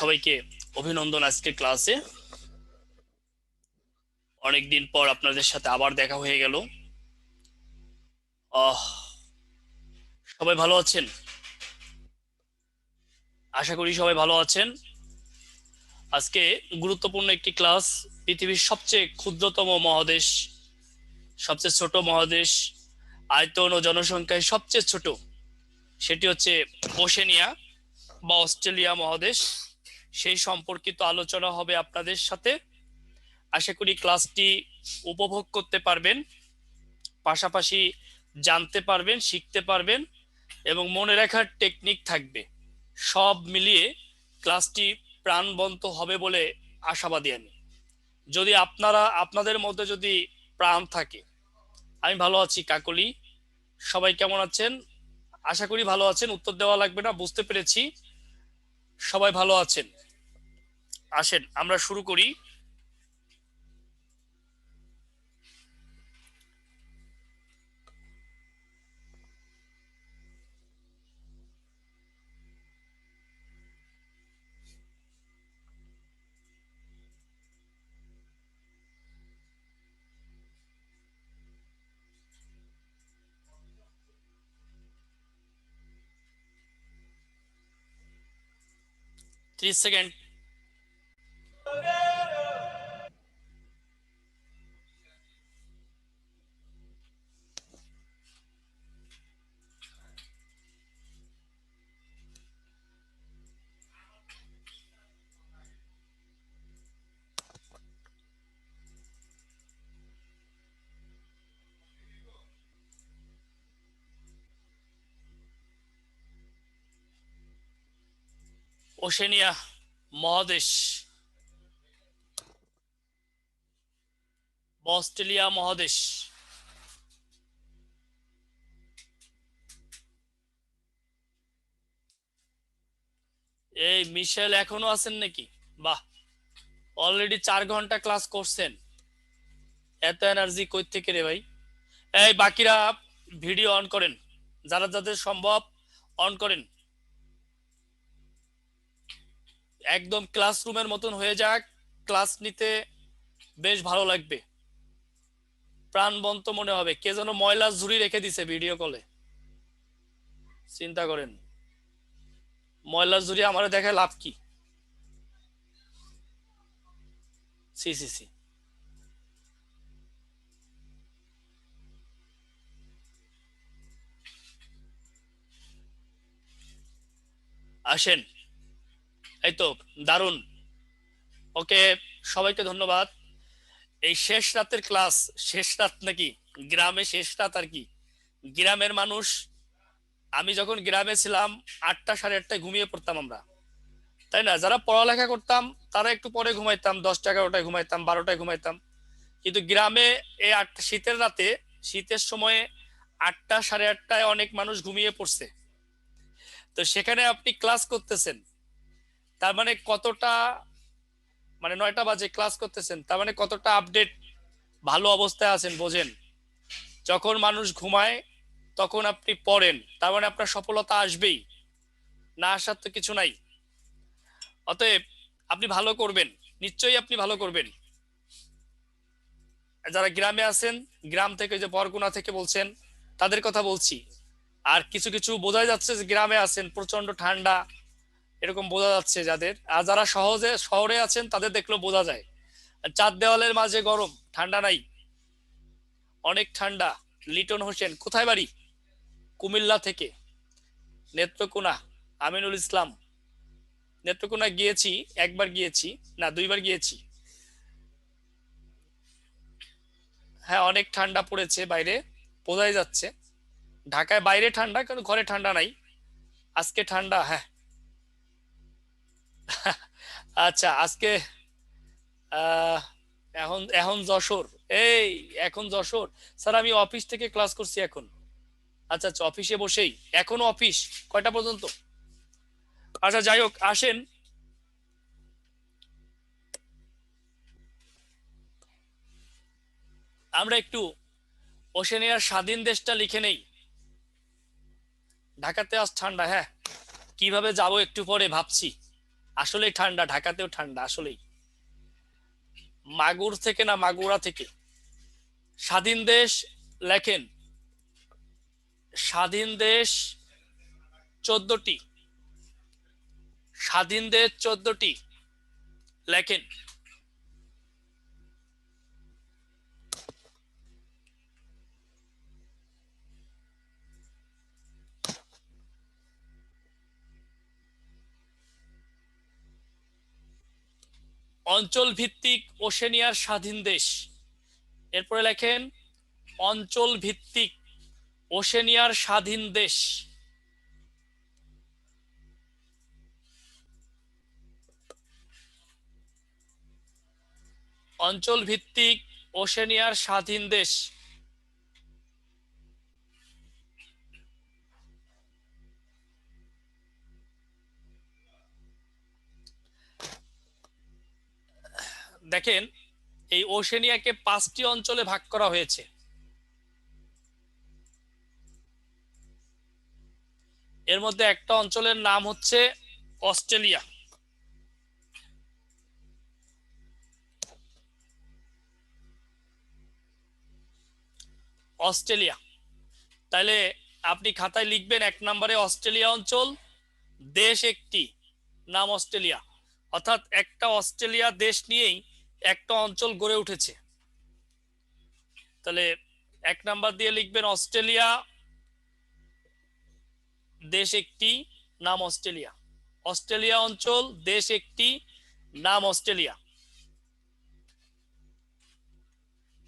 সবাইকে অভিনন্দন আজকের ক্লাসে। অনেকদিন পর আপনাদের সাথে আবার দেখা হয়ে গেল। সবাই ভালো আছেন? আশা করি সবাই ভালো আছেন। আজকে গুরুত্বপূর্ণ একটি ক্লাস। পৃথিবীর সবচেয়ে ক্ষুদ্রতম মহাদেশ, সবচেয়ে ছোট মহাদেশ, আয়তন ও জনসংখ্যায় সবচেয়ে ছোট, সেটি হচ্ছে ওশেনিয়া বা অস্ট্রেলিয়া মহাদেশ। সেই সম্পর্কিত আলোচনা হবে আপনাদের সাথে। আশা করি ক্লাসটি উপভোগ করতে পারবেন, পাশাপাশি জানতে পারবেন, শিখতে পারবেন এবং মনে রাখার টেকনিক থাকবে। সব মিলিয়ে ক্লাসটি প্রাণবন্ত হবে বলে আশাবাদী আমি। যদি আপনাদের মধ্যে যদি প্রাণ থাকে। আমি ভালো আছি কাকলি। সবাই কেমন আছেন? আশা করি ভালো আছেন, উত্তর দেওয়া লাগবে না, বুঝতে পেরেছি সবাই ভালো আছেন। আসেন আমরা শুরু করি। ত্রিশ সেকেন্ড। ওশেনিয়া মহাদেশ, অস্ট্রেলিয়া মহাদেশ। এই মিশেল এখনো আছেন নাকি? বাহ, অলরেডি 4 ঘন্টা ক্লাস করছেন। এত এনার্জি কই থেকে রে ভাই? এই বাকিরা ভিডিও অন করেন, যারা যাদের সম্ভব অন করেন। একদম ক্লাসরুমের মতন হয়ে যাক, ক্লাস নিতে বেশ ভালো লাগবে, প্রাণবন্ত মনে হবে। কে যেন ময়লা ঝুড়ি রেখে দিছে ভিডিও কলে, চিন্তা করেন। ময়লা ঝুড়ি আমার দেখে লাভ কি? C C C. আসেন, এই তো দারুণ। ওকে, সবাইকে ধন্যবাদ। এই শেষ রাতের ক্লাস, শেষ রাত নাকি গ্রামে শেষ রাত আর কি। গ্রামের মানুষ, আমি যখন গ্রামে ছিলাম 8টা 8:30টায় ঘুমিয়ে পড়তাম আমরা, তাই না? যারা পড়ালেখা করতাম তারা একটু পরে ঘুমাইতাম, 10টা 11টায় ঘুমাইতাম, 12টায় ঘুমাইতাম। কিন্তু গ্রামে এই শীতের রাতে, শীতের সময়ে 8টা 8:30টায় অনেক মানুষ ঘুমিয়ে পড়ছে। তো সেখানে আপনি ক্লাস করতেছেন, তার মানে কতটা, মানে 9টা বাজে ক্লাস করতেছেন, তার মানে কতটা আপডেট, ভালো অবস্থায় আছেন বোঝেন। যখন মানুষ ঘুমায় তখন আপনি পড়েন, তার মানে আপনার সফলতা আসবেই, না আসার তো কিছু নাই। অতএব আপনি ভালো করবেন, নিশ্চয়ই আপনি ভালো করবেন। যারা গ্রামে আছেন, গ্রাম থেকে যে বরগুনা থেকে বলছেন, তাদের কথা বলছি। আর কিছু কিছু বোঝা যাচ্ছে যে গ্রামে আছেন, প্রচন্ড ঠান্ডা এরকম বোঝা যাচ্ছে যাদের। আর যারা শহরে আছেন তাদের দেখলেও বোঝা যায়, চার দেওয়ালের মাঝে গরম, ঠান্ডা নাই, অনেক ঠান্ডা। লিটন হোসেন কোথায় বাড়ি? কুমিল্লা থেকে। নেত্রকোনা, আমিনুল ইসলাম। নেত্রকোনা গিয়েছি, একবার গিয়েছি, না 2বার গিয়েছি। হ্যাঁ, অনেক ঠান্ডা পড়েছে বাইরে, বোঝাই যাচ্ছে। ঢাকায় বাইরে ঠান্ডা কিন্তু ঘরে ঠান্ডা নাই। আজকে ঠান্ডা, হ্যাঁ। আচ্ছা, আজকে আহ এখন এখন যশোর। এই এখন যশোর। স্যার আমি অফিস থেকে ক্লাস করছি এখন। আচ্ছা আচ্ছা, অফিসে বসেই এখনো অফিস? কয়টা পর্যন্ত? আচ্ছা যাই হোক, আসেন আমরা একটু ওশেনিয়ার স্বাধীন দেশটা লিখে নেই। ঢাকাতে আজ ঠান্ডা, হ্যাঁ। কিভাবে যাব একটু পরে ভাবছি। আসলেই ঠান্ডা, ঢাকাতেও ঠান্ডা আসলেই। মাগুর থেকে না মাগুরা থেকে? স্বাধীন দেশ লেখেন, স্বাধীন দেশ 14টি, স্বাধীন দেশ 14টি লেখেন। অঞ্চল ভিত্তিক ওশেনিয়ার স্বাধীন দেশ। এরপরে লেখেন অঞ্চল ভিত্তিক ওশেনিয়ার স্বাধীন দেশ। অঞ্চল ভিত্তিক ওশেনিয়ার স্বাধীন দেশ। দেখেন এই ওশেনিয়াকে 5টি অঞ্চলে ভাগ করা হয়েছে। এর মধ্যে একটা অঞ্চলের নাম হচ্ছে অস্ট্রেলিয়া। অস্ট্রেলিয়া, তাহলে আপনি খাতায় লিখবেন 1 নম্বরে অস্ট্রেলিয়া অঞ্চল, দেশ একটি, নাম অস্ট্রেলিয়া। অর্থাৎ একটা অস্ট্রেলিয়া দেশ নিয়েই একটা অঞ্চল গড়ে উঠেছে। তাহলে 1 নাম্বার দিয়ে লিখবেন অস্ট্রেলিয়া, দেশ একটি, নাম অস্ট্রেলিয়া। অস্ট্রেলিয়া অঞ্চল, দেশ একটি, নাম অস্ট্রেলিয়া।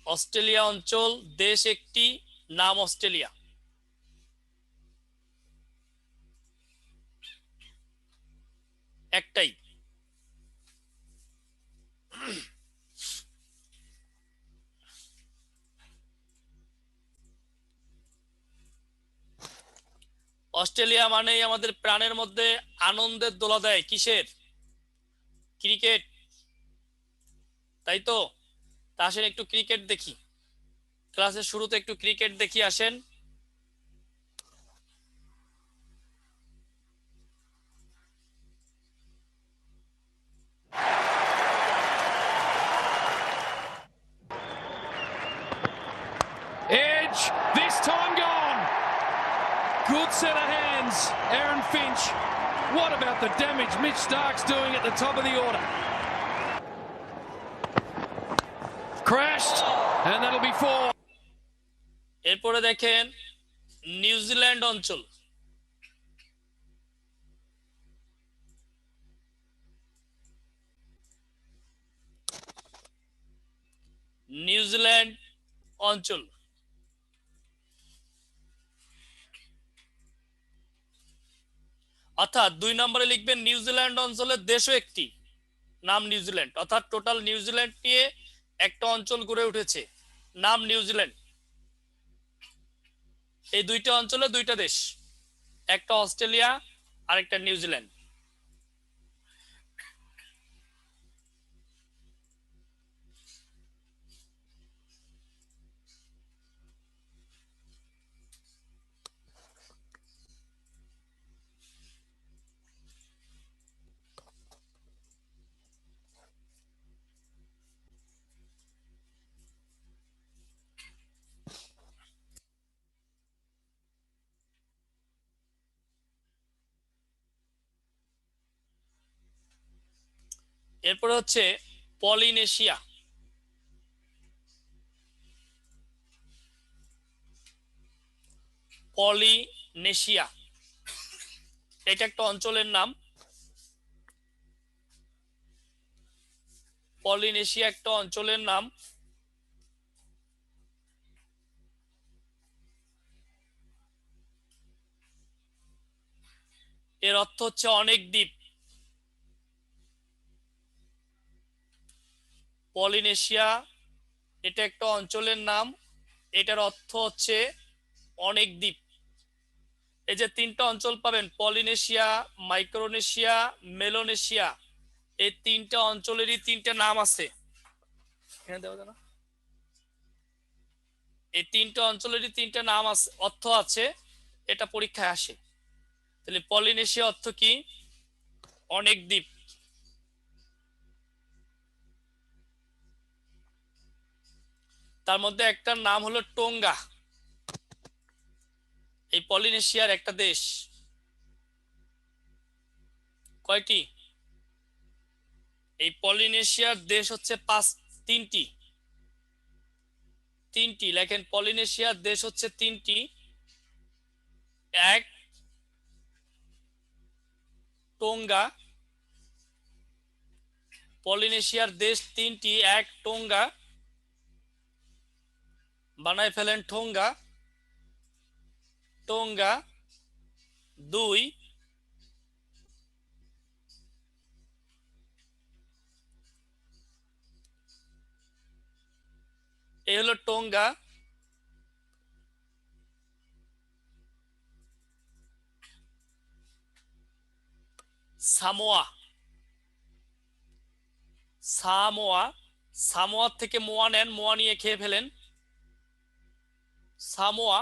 অস্ট্রেলিয়া অঞ্চল, দেশ একটি, নাম অস্ট্রেলিয়া। একটাই। অস্ট্রেলিয়া মানেই আমাদের প্রাণের মধ্যে আনন্দের দোলা দেয় কিসের? ক্রিকেট, তাই তো? তা আসেন একটু ক্রিকেট দেখি, ক্লাসের শুরুতে একটু ক্রিকেট দেখি, আসেন। Edge, this time gone. Good set of hands, Aaron Finch. What about the damage Mitch Stark's doing at the top of the order? Crashed, and that'll be 4. এরপরে দেখেন নিউজিল্যান্ড অঞ্চল। নিউজিল্যান্ড অঞ্চল, অর্থাৎ 2 নম্বরে লিখবেন নিউজিল্যান্ড অঞ্চলের দেশও একটি, নাম নিউজিল্যান্ড। অর্থাৎ টোটাল নিউজিল্যান্ড নিয়ে একটা অঞ্চল গড়ে উঠেছে, নাম নিউজিল্যান্ড। এই 2টা অঞ্চলে 2টা দেশ, একটা অস্ট্রেলিয়া আর একটা নিউজিল্যান্ড। এরপরে হচ্ছে পলিনেশিয়া। পলিনেশিয়া এটা একটা অঞ্চলের নাম। পলিনেশিয়া একটা অঞ্চলের নাম। এর অর্থ হচ্ছে অনেক দ্বীপ। পলিনেশিয়া এটা একটা অঞ্চলের নাম, এটার অর্থ হচ্ছে অনেক দ্বীপ। এই যে 3টা অঞ্চল পাবেন, পলিনেশিয়া, মাইক্রোনেশিয়া, মেলোনেশিয়া, এই 3টা অঞ্চলেরই 3টা নাম আছে। এই 3টা অঞ্চলেরই 3টা নাম আছে, অর্থ আছে, এটা পরীক্ষায় আসে। তাহলে পলিনেশিয়া অর্থ কি? অনেক দ্বীপ। তার মধ্যে একটা নাম হলো টোঙ্গা। এই পলিনেশিয়ার একটা দেশ। কয়টি? এই পলিনেশিয়ার দেশ হচ্ছে তিনটি। তিনটি লেখেন, পলিনেশিয়ার দেশ হচ্ছে তিনটি। এক টোঙ্গা। পলিনেশিয়ার দেশ তিনটি। এক টোঙ্গা, বানায় ফেলেন টোঙ্গা। টোঙ্গা। দুই এই হলো টোঙ্গা। সামোয়া। সামোয়া। সামোয়া থেকে মোয়া নেন, মোয়া নিয়ে খেয়ে ফেলেন। সামোয়া।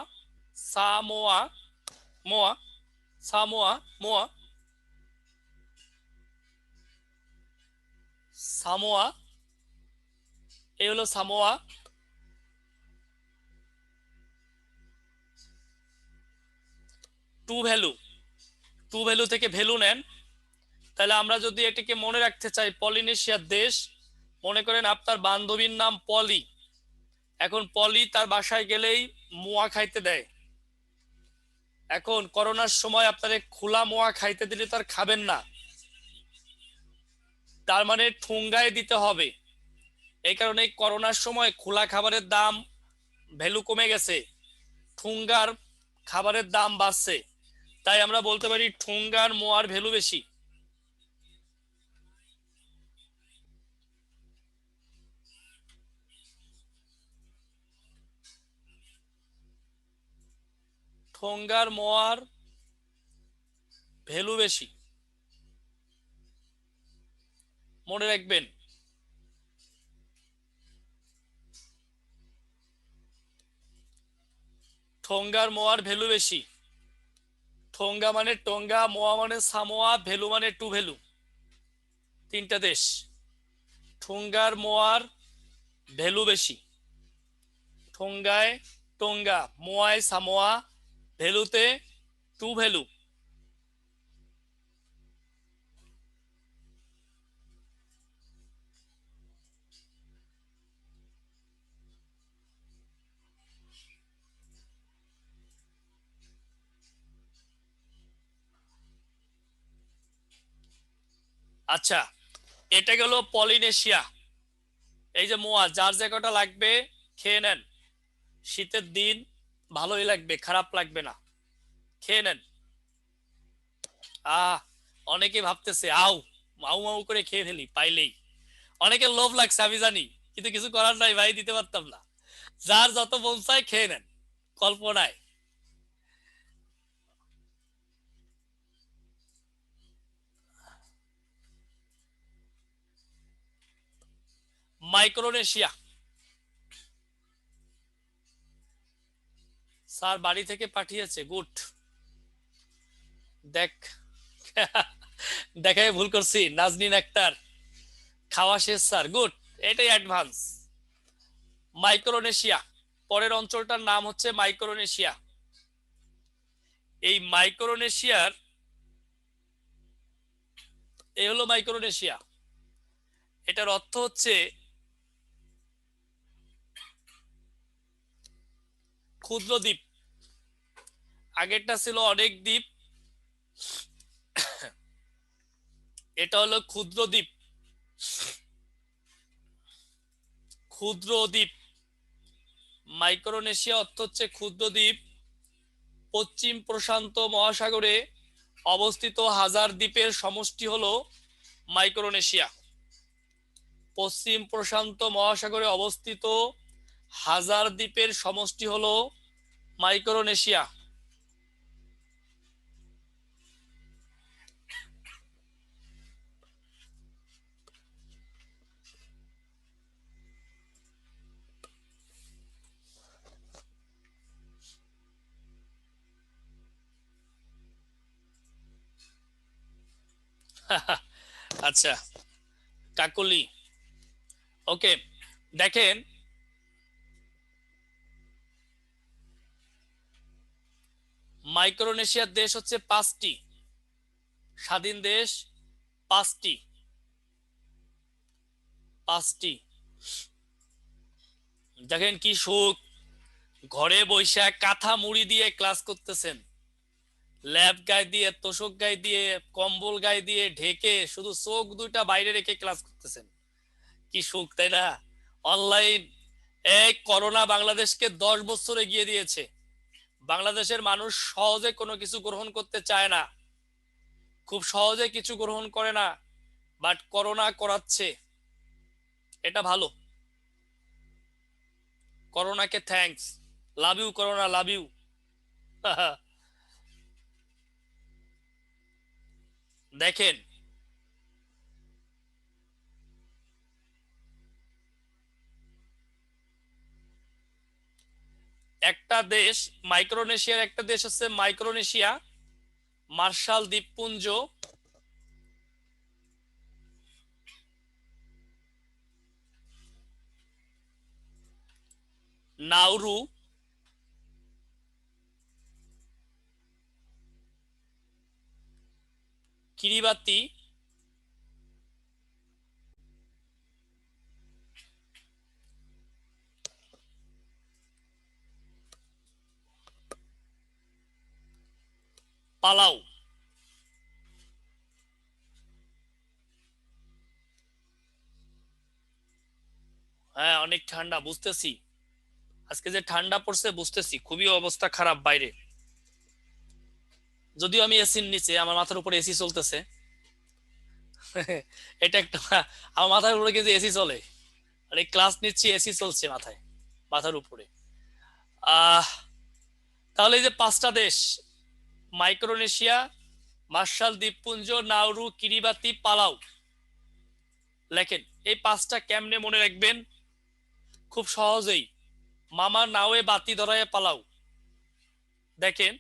সামোয়া। মোয়া। সামোয়া। মোয়া। সামোয়া। এই হলো সামোয়া। Two value. টু ভ্যালু থেকে ভ্যালু নেন। তাহলে আমরা যদি এটিকে মনে রাখতে চাই পলিনেশিয়ার দেশ, মনে করেন আপনার বান্ধবীর নাম পলি। এখন পলি তার বাসায় গেলেই মোয়া খাইতে দেয়। এখন করোনার সময় আপনারে খোলা মোয়া খাইতে দিলে তো আর খাবেন না, তার মানে ঠুঙ্গায় দিতে হবে। এই কারণে করোনার সময় খোলা খাবারের দাম ভ্যালু কমে গেছে, ঠুঙ্গার খাবারের দাম বাড়ছে। তাই আমরা বলতে পারি ঠুঙ্গার মোয়ার ভ্যালু বেশি। ঠোঙ্গার মোয়ার ভ্যালু বেশি, মনে রাখবেন। ঠোঙ্গার মোয়ার ভ্যালু বেশি। ঠোঙ্গা মানে টোঙ্গা, মোয়া মানে সামোয়া, ভ্যালু মানে টু ভ্যালু। তিনটা দেশ। ঠোঙ্গার মোয়ার ভ্যালু বেশি। ঠোঙ্গায় টোঙ্গা, মোয়ায় সামোয়া, ভ্যালুতে টু ভ্যালু। আচ্ছা, এটা গেল পলিনেশিয়া। এই যে মোয়া, যার যে কটা লাগবে খেয়ে নেন। শীতের দিন ভালোই লাগবে, খারাপ লাগবে না, খেয়ে নেন। অনেকে ভাবতেছে আউ মাউ মাউ করে খেয়ে ফেলি পাইলেই। অনেকে লোভ লাগছে আমি জানি, কিন্তু কিছু করার নাই ভাই, দিতে পারতাম না। যার যত মন চায় খেয়ে নেন, কল্পনায়। মাইক্রোনেশিয়া। স্যার বাড়ি থেকে পাঠিয়েছে, গুড। দেখ দেখাই ভুল করছি, নাজনীন আক্তার। খাওয়া শেষ স্যার, গুড। এটাই অ্যাডভান্স। মাইক্রোনেশিয়া, পরের অঞ্চলটার নাম হচ্ছে মাইক্রোনেশিয়া। এই মাইক্রোনেশিয়ার, এই হলো মাইক্রোনেশিয়া। এটার অর্থ হচ্ছে ক্ষুদ্র দ্বীপ। আগেরটা ছিল অনেক দ্বীপ, এটা হলো ক্ষুদ্র দ্বীপ। ক্ষুদ্র দ্বীপ। মাইক্রোনেশিয়া অর্থ হচ্ছে ক্ষুদ্র দ্বীপ। পশ্চিম প্রশান্ত মহাসাগরে অবস্থিত হাজার দ্বীপের সমষ্টি হলো মাইক্রোনেশিয়া। পশ্চিম প্রশান্ত মহাসাগরে অবস্থিত হাজার দ্বীপের সমষ্টি হলো মাইক্রোনেশিয়া। আচ্ছা, কাকলি। ওকে, দেখেন মাইক্রোনেশিয়ার দেশ হচ্ছে 5টি, স্বাধীন দেশ 5টি। দেখেন কি সুখ, ঘরে বসে কাঁথা মুড়ি দিয়ে ক্লাস করতেছেন, ল্যাব গায়ে দিয়ে, তোশক গায়ে দিয়ে, কম্বল গায়ে দিয়ে ঢেকে শুধু চোখ দুইটা বাইরে রেখে ক্লাস করতেছেন। কি সুখ, তাই না? অনলাইন। এই করোনা বাংলাদেশকে 10 বছর এগিয়ে দিয়েছে। বাংলাদেশের মানুষ সহজে কোনো কিছু গ্রহণ করতে চায় না, খুব সহজে কিছু গ্রহণ করে না, বাট করোনা করাচ্ছে, এটা ভালো। করোনাকে thanks, love you corona, love you. দেখেন একটা দেশ, মাইক্রোনেশিয়ার একটা দেশ হচ্ছে মাইক্রোনেশিয়া, মার্শাল দ্বীপপুঞ্জ, নাউরু, কিরিবাতি, পালাউ। হ্যাঁ, অনেক ঠান্ডা বুঝতেছি, আজকে যে ঠান্ডা পড়ছে বুঝতেছি, খুবই অবস্থা খারাপ বাইরে। যদিও আমি এসির নিচে, আমার মাথার উপরে এসি চলতেছে। এটা একটা, আমার মাথার উপরে কিন্তু এসি চলে, আর এই ক্লাস নিচ্ছি এসি চলছে মাথায়, মাথার উপরে। আহ তাহলে এই যে 5টা দেশ, মাইক্রোনেশিয়া, মার্শাল দ্বীপপুঞ্জ, নাউরু, কিরিবাতি, পালাউ, লেখেন এই 5টা কেমনে মনে রাখবেন? খুব সহজেই, মামা নাওয়ে বাতি ধরায় পালাউ। দেখেন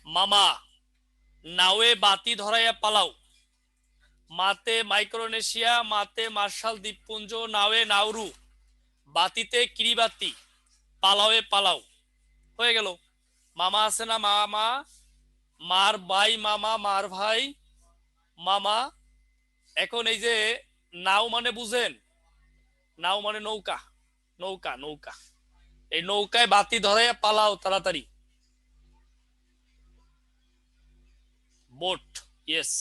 মামা নাওয়ে বাতি ধরাইয়া পালাও, মাতে মাইক্রোনেশিয়া, মাতে মার্শাল দ্বীপপুঞ্জ, নাওয়ে নাউরু, বাতিতে কিরিবাতি, পালাওয়ে পালাও। হয়ে গেল। মামা আছে না, মামা, মার ভাই মামা, মার ভাই মামা। এখন এই যে নাও মানে বুঝেন, নাও মানে নৌকা, নৌকা নৌকা, এই নৌকায় বাতি ধরাইয়া পালাও তাড়াতাড়ি, বোট, ইয়েস।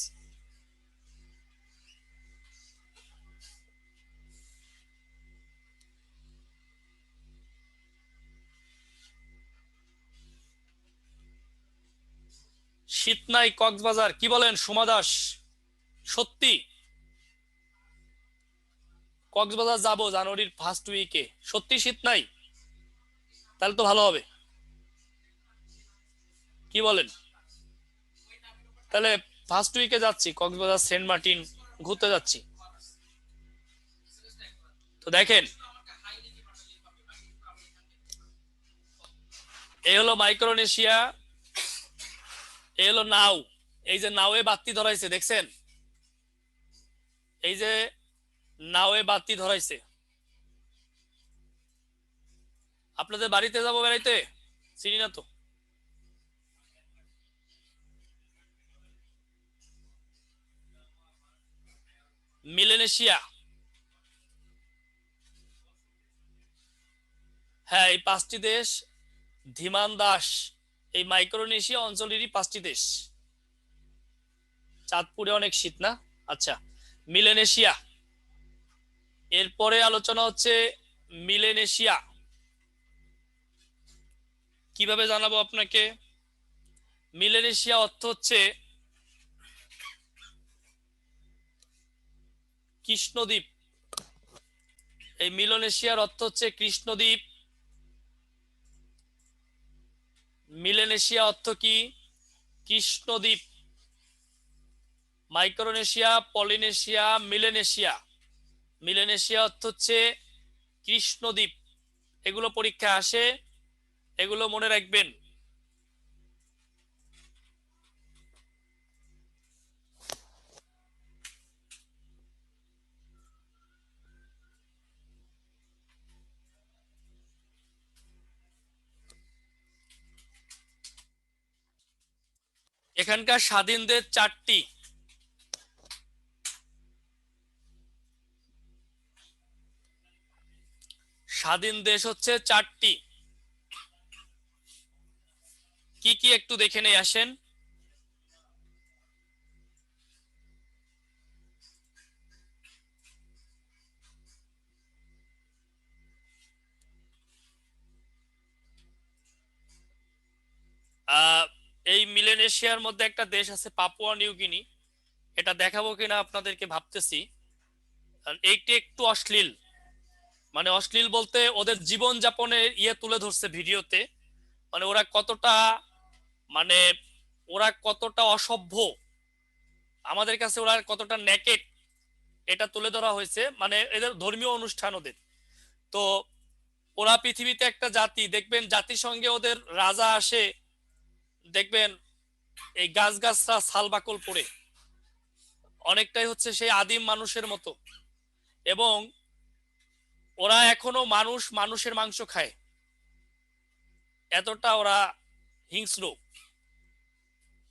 শীত নাই কক্সবাজার, কি বলেন সুমা দাস? সত্যি কক্সবাজার যাব জানুয়ারির ফার্স্ট উইকে, সত্যি শীত নাই? তাহলে তো ভালো হবে, কি বলেন? তাহলে ফার্স্ট উইকে যাচ্ছি কক্সবাজার, সেন্ট মার্টিন ঘুরতে যাচ্ছি। তো দেখেন এই হলো মাইক্রোনেশিয়া, এই হলো নাও, এই যে নাওয়ে বাতি ধরাইছে দেখছেন, এই যে নাওয়ে বাতি ধরাইছে। আপনাদের বাড়িতে যাব বেড়াইতে, চিনি না তো। মিলেনেশিয়া, হ্যাঁ এই 5টি দেশ, ধীমান দাস, এই মাইক্রোনেশিয়া অঞ্চলেরই 5টি দেশ। চাঁদপুরে অনেক শীত না? আচ্ছা, মিলেনেশিয়া, এরপরে আলোচনা হচ্ছে মিলেনেশিয়া। কিভাবে জানাবো আপনাকে? মিলেনেশিয়া অর্থ হচ্ছে কৃষ্ণদ্বীপ, এই মিলেনেশিয়ার অর্থ হচ্ছে কৃষ্ণদ্বীপ। মিলেনেশিয়া অর্থ কি? কৃষ্ণদ্বীপ। Micronesia, Polynesia, মিলেনেশিয়া। মিলেনেশিয়া অর্থ হচ্ছে কৃষ্ণদ্বীপ। এগুলো পরীক্ষা আসে, এগুলো মনে রাখবেন। এখানকার স্বাধীন দেশ 4টি। স্বাধীন দেশ হচ্ছে 4টি। কি কি একটু দেখে নেই আসেন। এই মিলেনেশিয়ার মধ্যে একটা দেশ আছে পাপুয়া নিউ গিনি। এটা দেখাবো কিনা আপনাদেরকে ভাবতেছি। এইটি একটু অশ্লীল, মানে অশ্লীল বলতে ওদের জীবন যাপনের তুলে ধরছে ভিডিওতে। মানে মানে ওরা কতটা অসভ্য, আমাদের কাছে ওরা কতটা নেকেড, এটা তুলে ধরা হয়েছে। মানে এদের ধর্মীয় অনুষ্ঠান ওদের। তো ওরা পৃথিবীতে একটা জাতি, দেখবেন জাতিসংঘে ওদের রাজা আসে, দেখবেন এই গাছগাছরা ছালবাকল পড়ে, অনেকটাই হচ্ছে সেই আদিম মানুষের মতো। এবং ওরা এখনো মানুষের মাংস খায়, এতটা ওরা হিংস্র।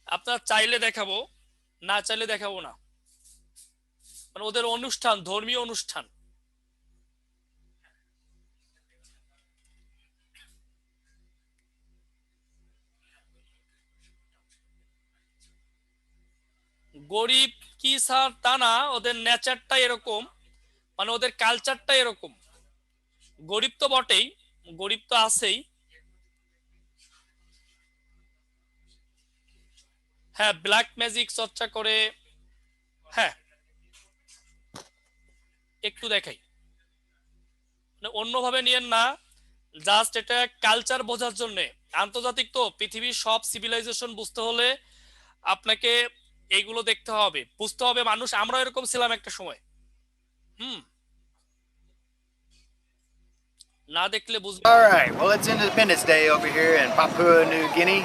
আপনার চাইলে দেখাবো, না চাইলে দেখাবো না। মানে ওদের অনুষ্ঠান, ধর্মীয় অনুষ্ঠান। গরিব কি স্যার তা না, ওদের নেচারটা এরকম, মানে ওদের কালচারটা এরকম। গরিব তো বটেই, গরিব তো আছেই। হ্যাঁ, ব্ল্যাক ম্যাজিক চর্চা করে। হ্যাঁ, একটু দেখাই, মানে অন্যভাবে নিয়েন না, জাস্ট এটা কালচার বোঝার জন্য। আন্তর্জাতিক তো পৃথিবীর সব সিভিলাইজেশন বুঝতে হলে আপনাকে এইগুলো দেখতে হবে, বুঝতে হবে। মানুষ আমরা এরকম ছিলাম একটা সময়। হুম, না দেখলে বুঝবেন All না। right, well, it's Independence Day over here in Papua New Guinea.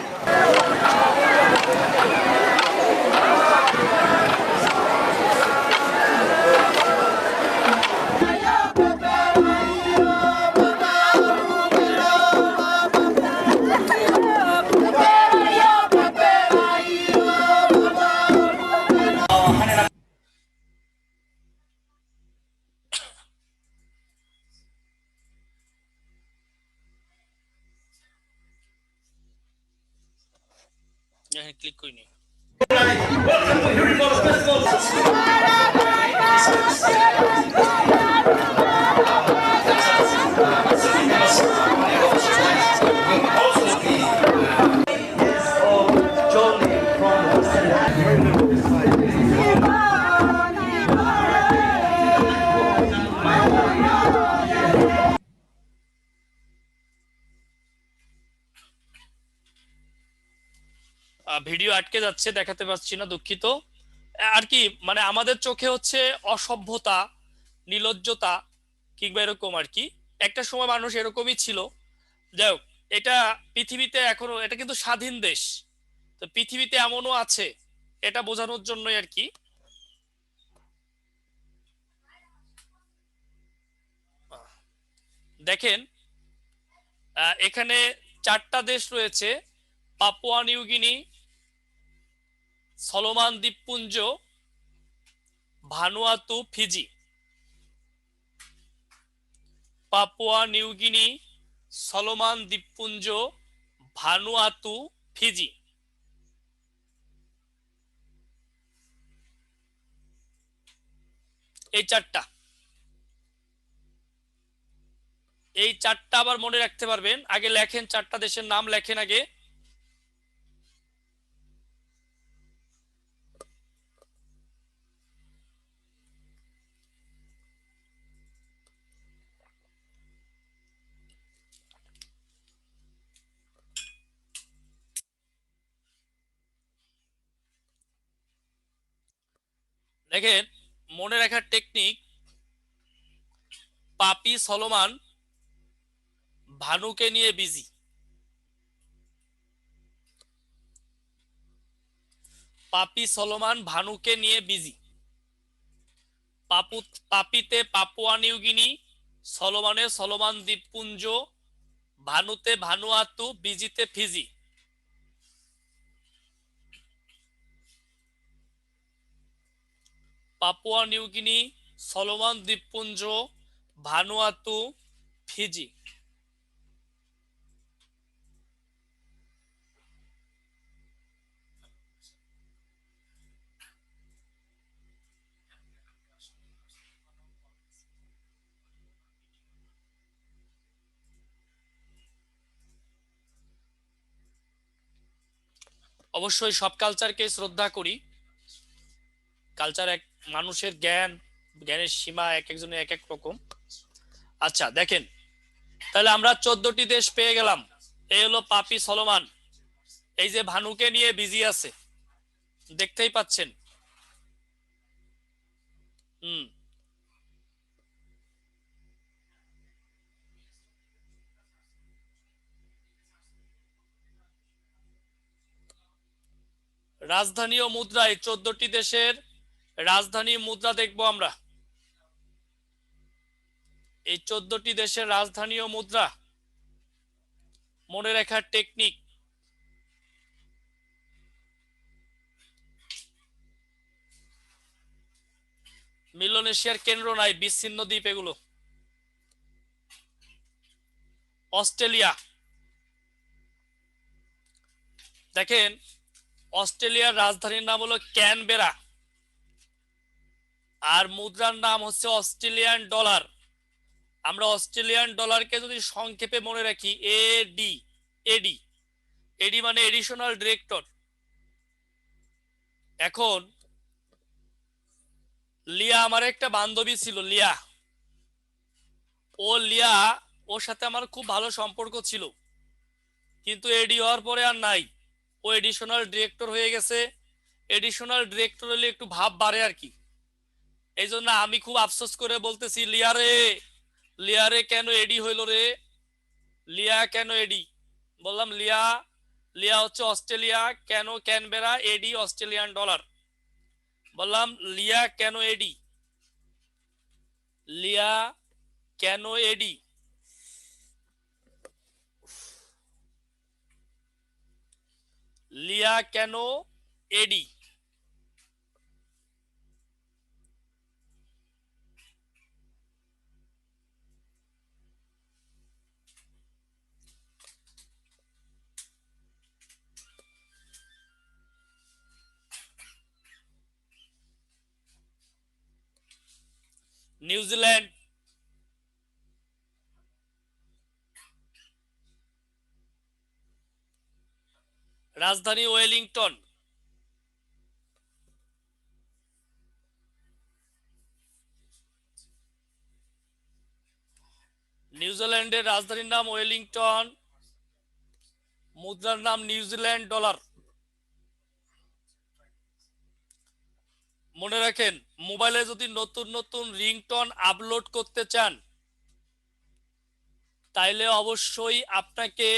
হ্যাঁ, ক্লিক করিনি। ভিডিও আটকে যাচ্ছে, দেখাতে পারছি না, দুঃখিত। আর কি, মানে আমাদের চোখে হচ্ছে অসভ্যতা, নির্লজ্জতা কিংবা এরকম আর কি। একটা সময় মানুষ এরকমই ছিল। যাই হোক, এটা পৃথিবীতে এখনো, এটা কিন্তু স্বাধীন দেশ, তো পৃথিবীতে এমনও আছে, এটা বোঝানোর জন্যই আর কি। দেখেন, এখানে 4টা দেশ রয়েছে: পাপুয়া নিউ গিনি, সলোমন দ্বীপপুঞ্জ, ভানুয়াতু, ফিজি। পাপুয়া নিউ গিনি, সলোমন দ্বীপপুঞ্জ, ভানুয়াতু, ফিজি। এই 4টা, এই 4টা আবার মনে রাখতে পারবেন। আগে লেখেন, 4টা দেশের নাম লেখেন আগে। দেখেন, মনে রাখার টেকনিক: পাপি সলোমান ভানুকে নিয়ে বিজি। পাপি সলোমান ভানুকে নিয়ে বিজি। পাপিতে পাপুয়া নিউ গিনি, সলোমানে সলোমান দ্বীপপুঞ্জ, ভানুতে ভানুয়াতু, বিজিতে ফিজি। পাপুয়া নিউগিনি, সলোমন দ্বীপপুঞ্জ, ভানুয়াতু, ফিজি। অবশ্যই সব কালচারকে শ্রদ্ধা করি। কালচার এক মানুষের জ্ঞানের সীমা এক একজনের এক এক রকম। আচ্ছা দেখেন, তাহলে আমরা 14টি দেশ পেয়ে গেলাম। এই হলো পাপি সলোমান, এই যে ভানুকে নিয়ে বিজি আছে, দেখতেই পাচ্ছেন। হুম। রাজধানী ও মুদ্রা, এই 14টি দেশের রাজধানী মুদ্রা দেখবো আমরা। এই 14টি দেশের রাজধানী ও মুদ্রা মনে রাখার টেকনিক। মিলনেশিয়ার কেন্দ্র নাই, বিচ্ছিন্ন দ্বীপ এগুলো। অস্ট্রেলিয়া, দেখেন অস্ট্রেলিয়ার রাজধানীর নাম হলো ক্যানবেরা, আর মুদ্রার নাম হচ্ছে অস্ট্রেলিয়ান ডলার। আমরা অস্ট্রেলিয়ান ডলারকে যদি সংক্ষেপে মনে রাখি এডি, এডি, এডি মানে এডিশনাল ডিরেক্টর। এখন লিয়া আমার একটা বান্ধবী ছিল, লিয়া, লিয়া, ওর সাথে আমার খুব ভালো সম্পর্ক ছিল, কিন্তু এডি হওয়ার পরে আর নাই। ও এডিশনাল ডিরেক্টর হয়ে গেছে। এডিশনাল ডিরেক্টর হলে একটু ভাব বাড়ে আর কি। এই জন্য আমি খুব আফসোস করে বলতেছি, লিয়ারে, লিয়ারে কেন এডি হইল রে, লিয়া কেন এডি। বললাম লিয়া, লিয়া হচ্ছে অস্ট্রেলিয়া, কেন ক্যানবেরা, এডি অস্ট্রেলিয়ান ডলার। বললাম লিয়া কেন এডি, লিয়া কেন এডি। লিয়া কেন এডি। নিউজিল্যান্ড, রাজধানী ওয়েলিংটন। নিউজিল্যান্ডের রাজধানীর নাম ওয়েলিংটন, মুদ্রার নাম নিউজিল্যান্ড ডলার। মনে রাখেন, মোবাইলে যদি নতুন নতুন রিংটোন আপলোড করতে চান, তাইলে অবশ্যই আপনাকে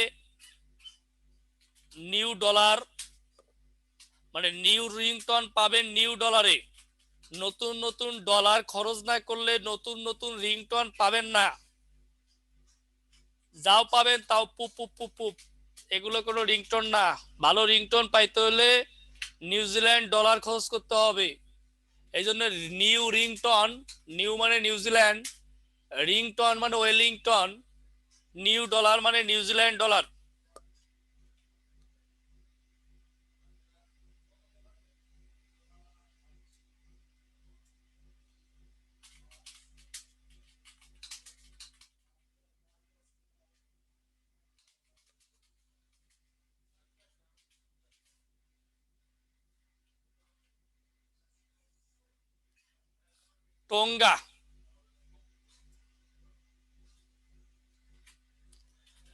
নিউ ডলার, মানে নিউ রিংটোন পাবেন নিউ ডলারে। নতুন নতুন ডলার খরচ না করলে নতুন নতুন রিংটোন পাবেন না। যাও পাবেন তাও পুপ পুপ পুপ পুপ, এগুলো কোনো রিংটোন না। ভালো রিংটোন পাইতে হলে নিউজিল্যান্ড ডলার খরচ করতে হবে। এই জন্য নিউ রিংটন, নিউ মানে নিউজিল্যান্ড, রিংটন মানে ওয়েলিংটন, নিউ ডলার মানে নিউজিল্যান্ড ডলার। টোঙ্গা,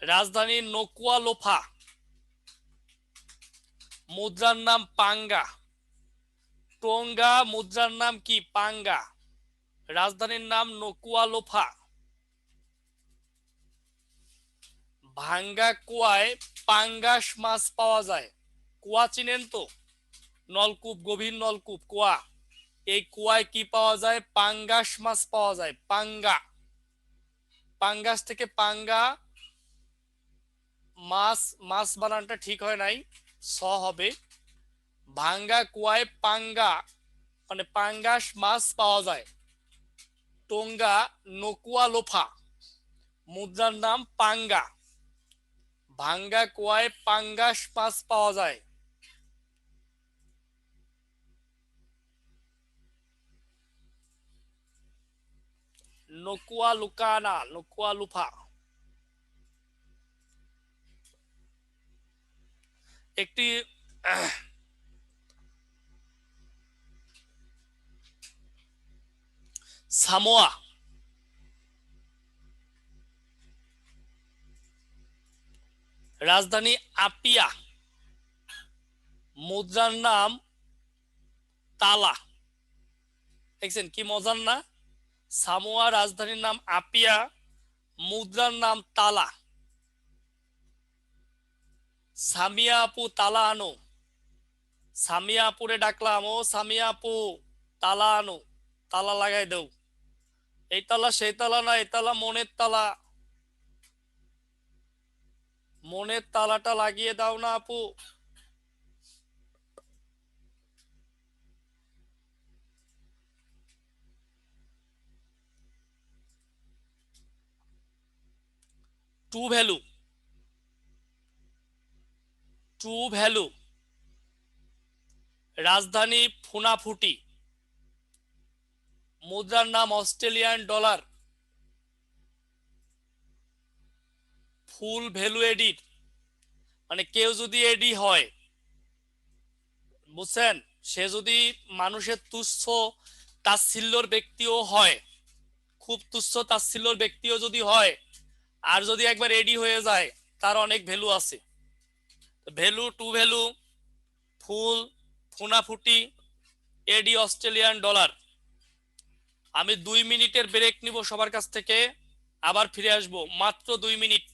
রাজধানী নোকুয়ালোফা, মুদ্রার নাম পাঙ্গা। টোঙ্গা মুদ্রার নাম কি? পাঙ্গা। রাজধানীর নাম নোকুয়ালোফা। ভাঙ্গা কুয়ায় পাঙ্গাস মাছ পাওয়া যায়। কুয়া চিনেন তো? নলকূপ, গভীর নলকূপ, কুয়া। এই কুয়ায় কি পাওয়া যায়? পাঙ্গাস মাছ পাওয়া যায়। পাঙ্গা, পাঙ্গাস থেকে পাঙ্গা মাছ, মাছ বানানটা ঠিক হয় নাই, স হবে। ভাঙ্গা কুয়ায় পাঙ্গা মানে পাঙ্গাস মাছ পাওয়া যায়। টোঙ্গা নোকুয়ালোফা, মুদ্রার নাম পাঙ্গা। ভাঙ্গা কুয়ায় পাঙ্গাস মাছ পাওয়া যায়। নোকুয়া লুকানা, নোকুয়া লুফা। একটি সামোয়া, রাজধানী আপিয়া, মুদ্রার নাম তালা। দেখছেন কি মজার না? সামোয়া, রাজধানীর নাম আপিয়া, মুদ্রার নাম তালা। সামিয়া আপু তালা আনো। সামিয়া আপুরে ডাকলাম, ও সামিয়া আপু তালা আনো, তালা লাগাই দেও। এই তালা সেই তালা না, এই তালা মনের তালা। মনের তালাটা লাগিয়ে দাও না আপু। টু ভ্যালু, টু ভ্যালু, রাজধানী ফুনাফুটি, মুদ্রার নাম অস্ট্রেলিয়ান ডলার। ফুল ভ্যালু এডিট, মানে কেউ যদি এডি হয়, বুঝছেন, সে যদি মানুষের তুচ্ছ তাচ্ছিল্যর ব্যক্তিও হয়, খুব তুচ্ছ তাচ্ছিল্যর ব্যক্তিও যদি হয়, আর যদি একবার এডি হয়ে যায়, তার অনেক ভ্যালু আছে। ভ্যালু, টু ভ্যালু, ফুল, ফুনাফুটি, এডি অস্ট্রেলিয়ান ডলার। আমি 2 মিনিটের ব্রেক নিব সবার কাছ থেকে, আবার ফিরে আসব মাত্র 2 মিনিট।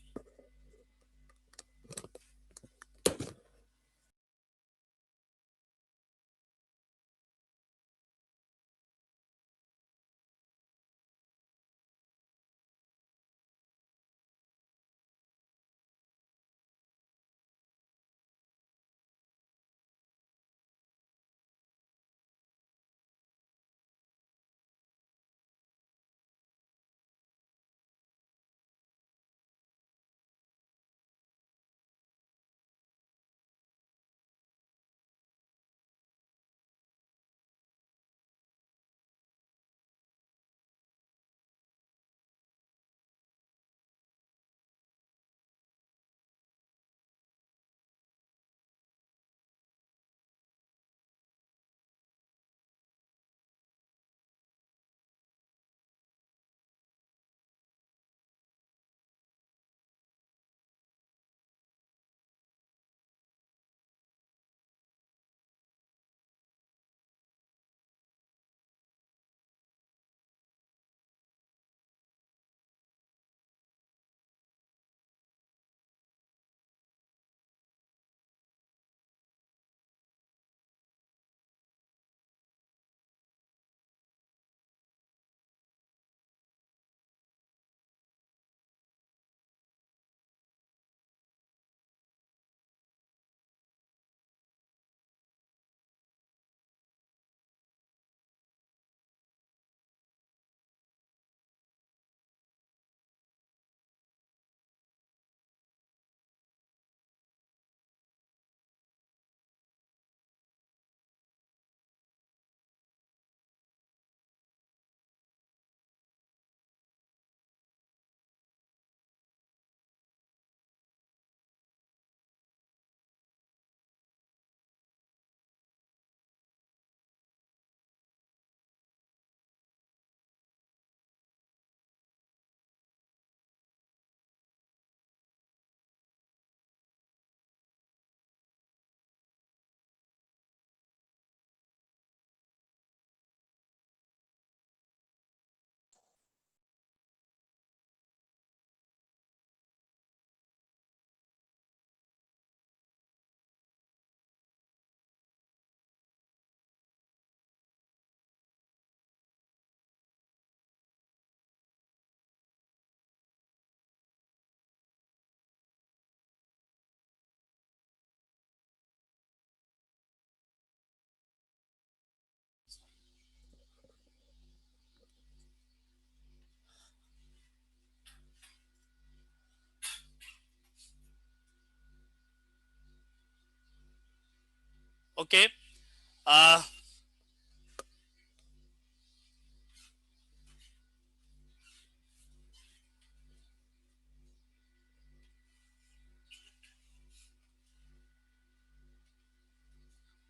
ওকে,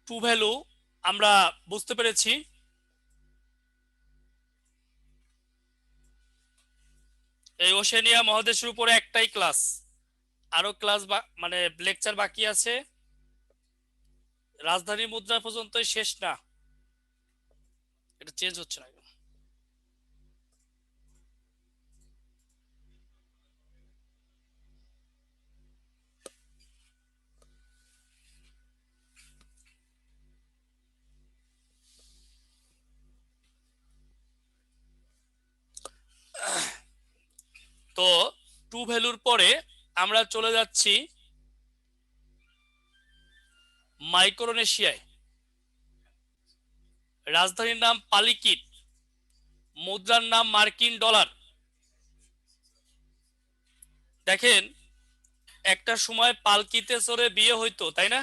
টু ভ্যালু আমরা বুঝতে পেরেছি। এই ওশেনিয়া মহাদেশের উপরে একটাই ক্লাস, আরো ক্লাস মানে লেকচার বাকি আছে, রাজধানী মুদ্রা পর্যন্তই শেষ না, এটা চেঞ্জ হচ্ছে না। তো টু ভ্যালুর পরে আমরা চলে যাচ্ছি মাইক্রোনেশিয়ায়। রাজধানীর নাম পালিকিট, মুদ্রার নাম মার্কিন ডলার। দেখেন, একটা সময় পালকিতে চড়ে বিয়ে হইতো, তাই না?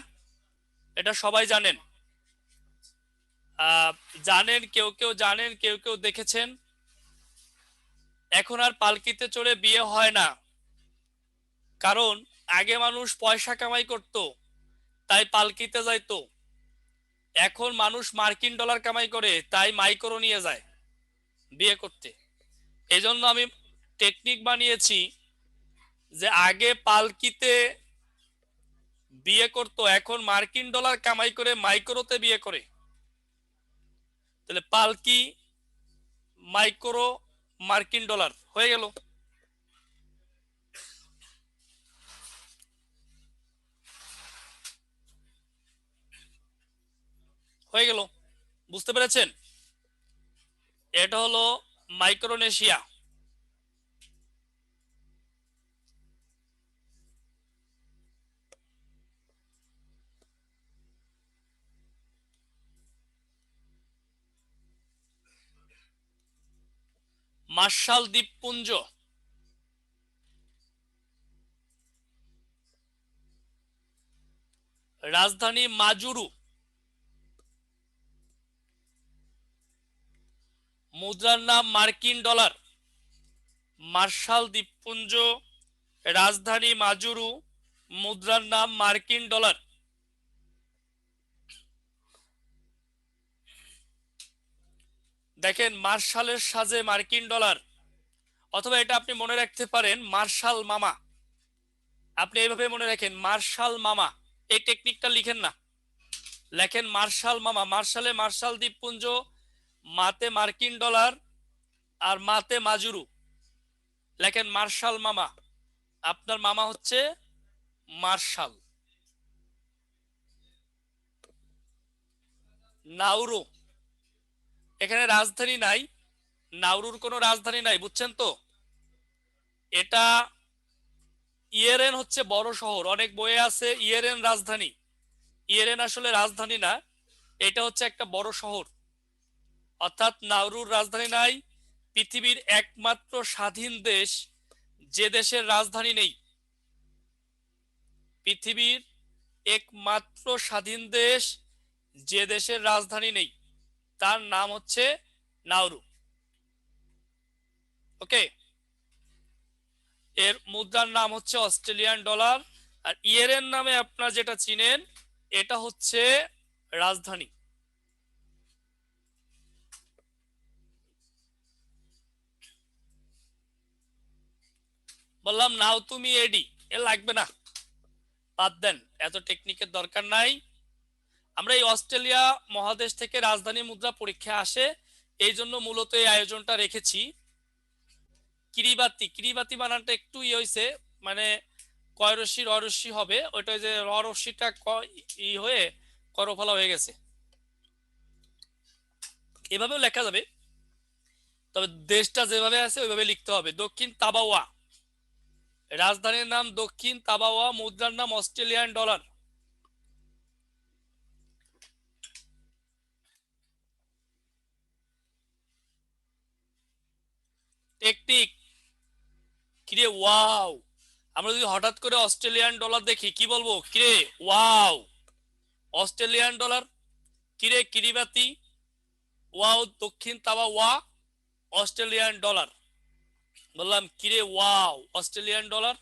এটা সবাই জানেন। জানেন, কেউ কেউ জানেন, কেউ কেউ দেখেছেন। এখন আর পালকিতে চড়ে বিয়ে হয় না, কারণ আগে মানুষ পয়সা কামাই করত, তাই পালকিতে যাইতো। এখন মানুষ মার্কিন ডলার কামাই করে, তাই মাইক্রো নিয়ে যায় বিয়ে করতে। এই জন্য আমি টেকনিক বানিয়েছি যে আগে পালকিতে বিয়ে করতো, এখন মার্কিন ডলার কামাই করে মাইক্রোতে বিয়ে করে। তাহলে পালকি, মাইক্রো, মার্কিন ডলার হয়ে গেল। হয়ে গেল, বুঝতে পেরেছেন? এটা হলো মাইক্রোনেশিয়া। মার্শাল দ্বীপপুঞ্জ, রাজধানী মাজুরু, মুদ্রার নাম মার্কিন ডলার। মার্শাল দ্বীপপুঞ্জ, রাজধানী মাজুরু, মুদ্রার নাম মার্কিন ডলার। দেখেন, মার্শালের সাজে মার্কিন ডলার, অথবা এটা আপনি মনে রাখতে পারেন মার্শাল মামা। আপনি এইভাবে মনে রাখেন মার্শাল মামা, এই টেকনিকটা লিখেন না, লেখেন মার্শাল মামা। মার্শালে মার্শাল দ্বীপপুঞ্জ, মাতে মার্কিন ডলার, আর মাতে মাজুরু, লেখেন মার্শাল মামা। আপনার মামা হচ্ছে মার্শাল। নাউরু, এখানে রাজধানী নাই, নাউরুর কোনো রাজধানী নাই, বুঝছেন তো? এটা ইয়েরেন হচ্ছে বড় শহর, অনেক বইয়ে আছে ইয়েরেন রাজধানী। ইয়েরেন আসলে রাজধানী না, এটা হচ্ছে একটা বড় শহর। অর্থাৎ নাউরুর রাজধানী নাই। পৃথিবীর একমাত্র স্বাধীন দেশ যে দেশের রাজধানী নেই, পৃথিবীর একমাত্র স্বাধীন দেশ যে দেশের রাজধানী নেই, তার নাম হচ্ছে নাউরু। ওকে, এর মুদ্রার নাম হচ্ছে অস্ট্রেলিয়ান ডলার। আর ইয়েরেন নামে আপনারা যেটা চিনেন, এটা হচ্ছে রাজধানী। বললাম নাও তুমি এডি, এ লাগবে না, বাদ দেন, এত টেকনিকের দরকার নাই। আমরা এই অস্ট্রেলিয়া মহাদেশ থেকে রাজধানী মুদ্রা পরীক্ষা আসে, এই জন্য মূলত এই আয়োজনটা রেখেছি। কিরিবাতি, কিরিবাতি বানানটা একটু হয়েছে, মানে কয়রশ্মি ররশ্মি হবে, ওইটা যে ররশ্মিটা ই হয়ে করফলা হয়ে গেছে। এভাবেও লেখা যাবে, তবে দেশটা যেভাবে আছে ওইভাবে লিখতে হবে। দক্ষিণ তাবাওয়া, রাজধানীর নাম দক্ষিণ তাবাওয়া, মুদ্রার নাম অস্ট্রেলিয়ান ডলার। টেকনিক, কিরে ওয়াও, আমরা যদি হঠাৎ করে অস্ট্রেলিয়ান ডলার দেখি কি বলবো? কিরে ওয়াও, অস্ট্রেলিয়ান ডলার, কিরে কিরিবাতি, ওয়াও দক্ষিণ তাওয়া ওয়া অস্ট্রেলিয়ান ডলার। বললাম কিরে ওয়াও অস্ট্রেলিয়ান ডলার।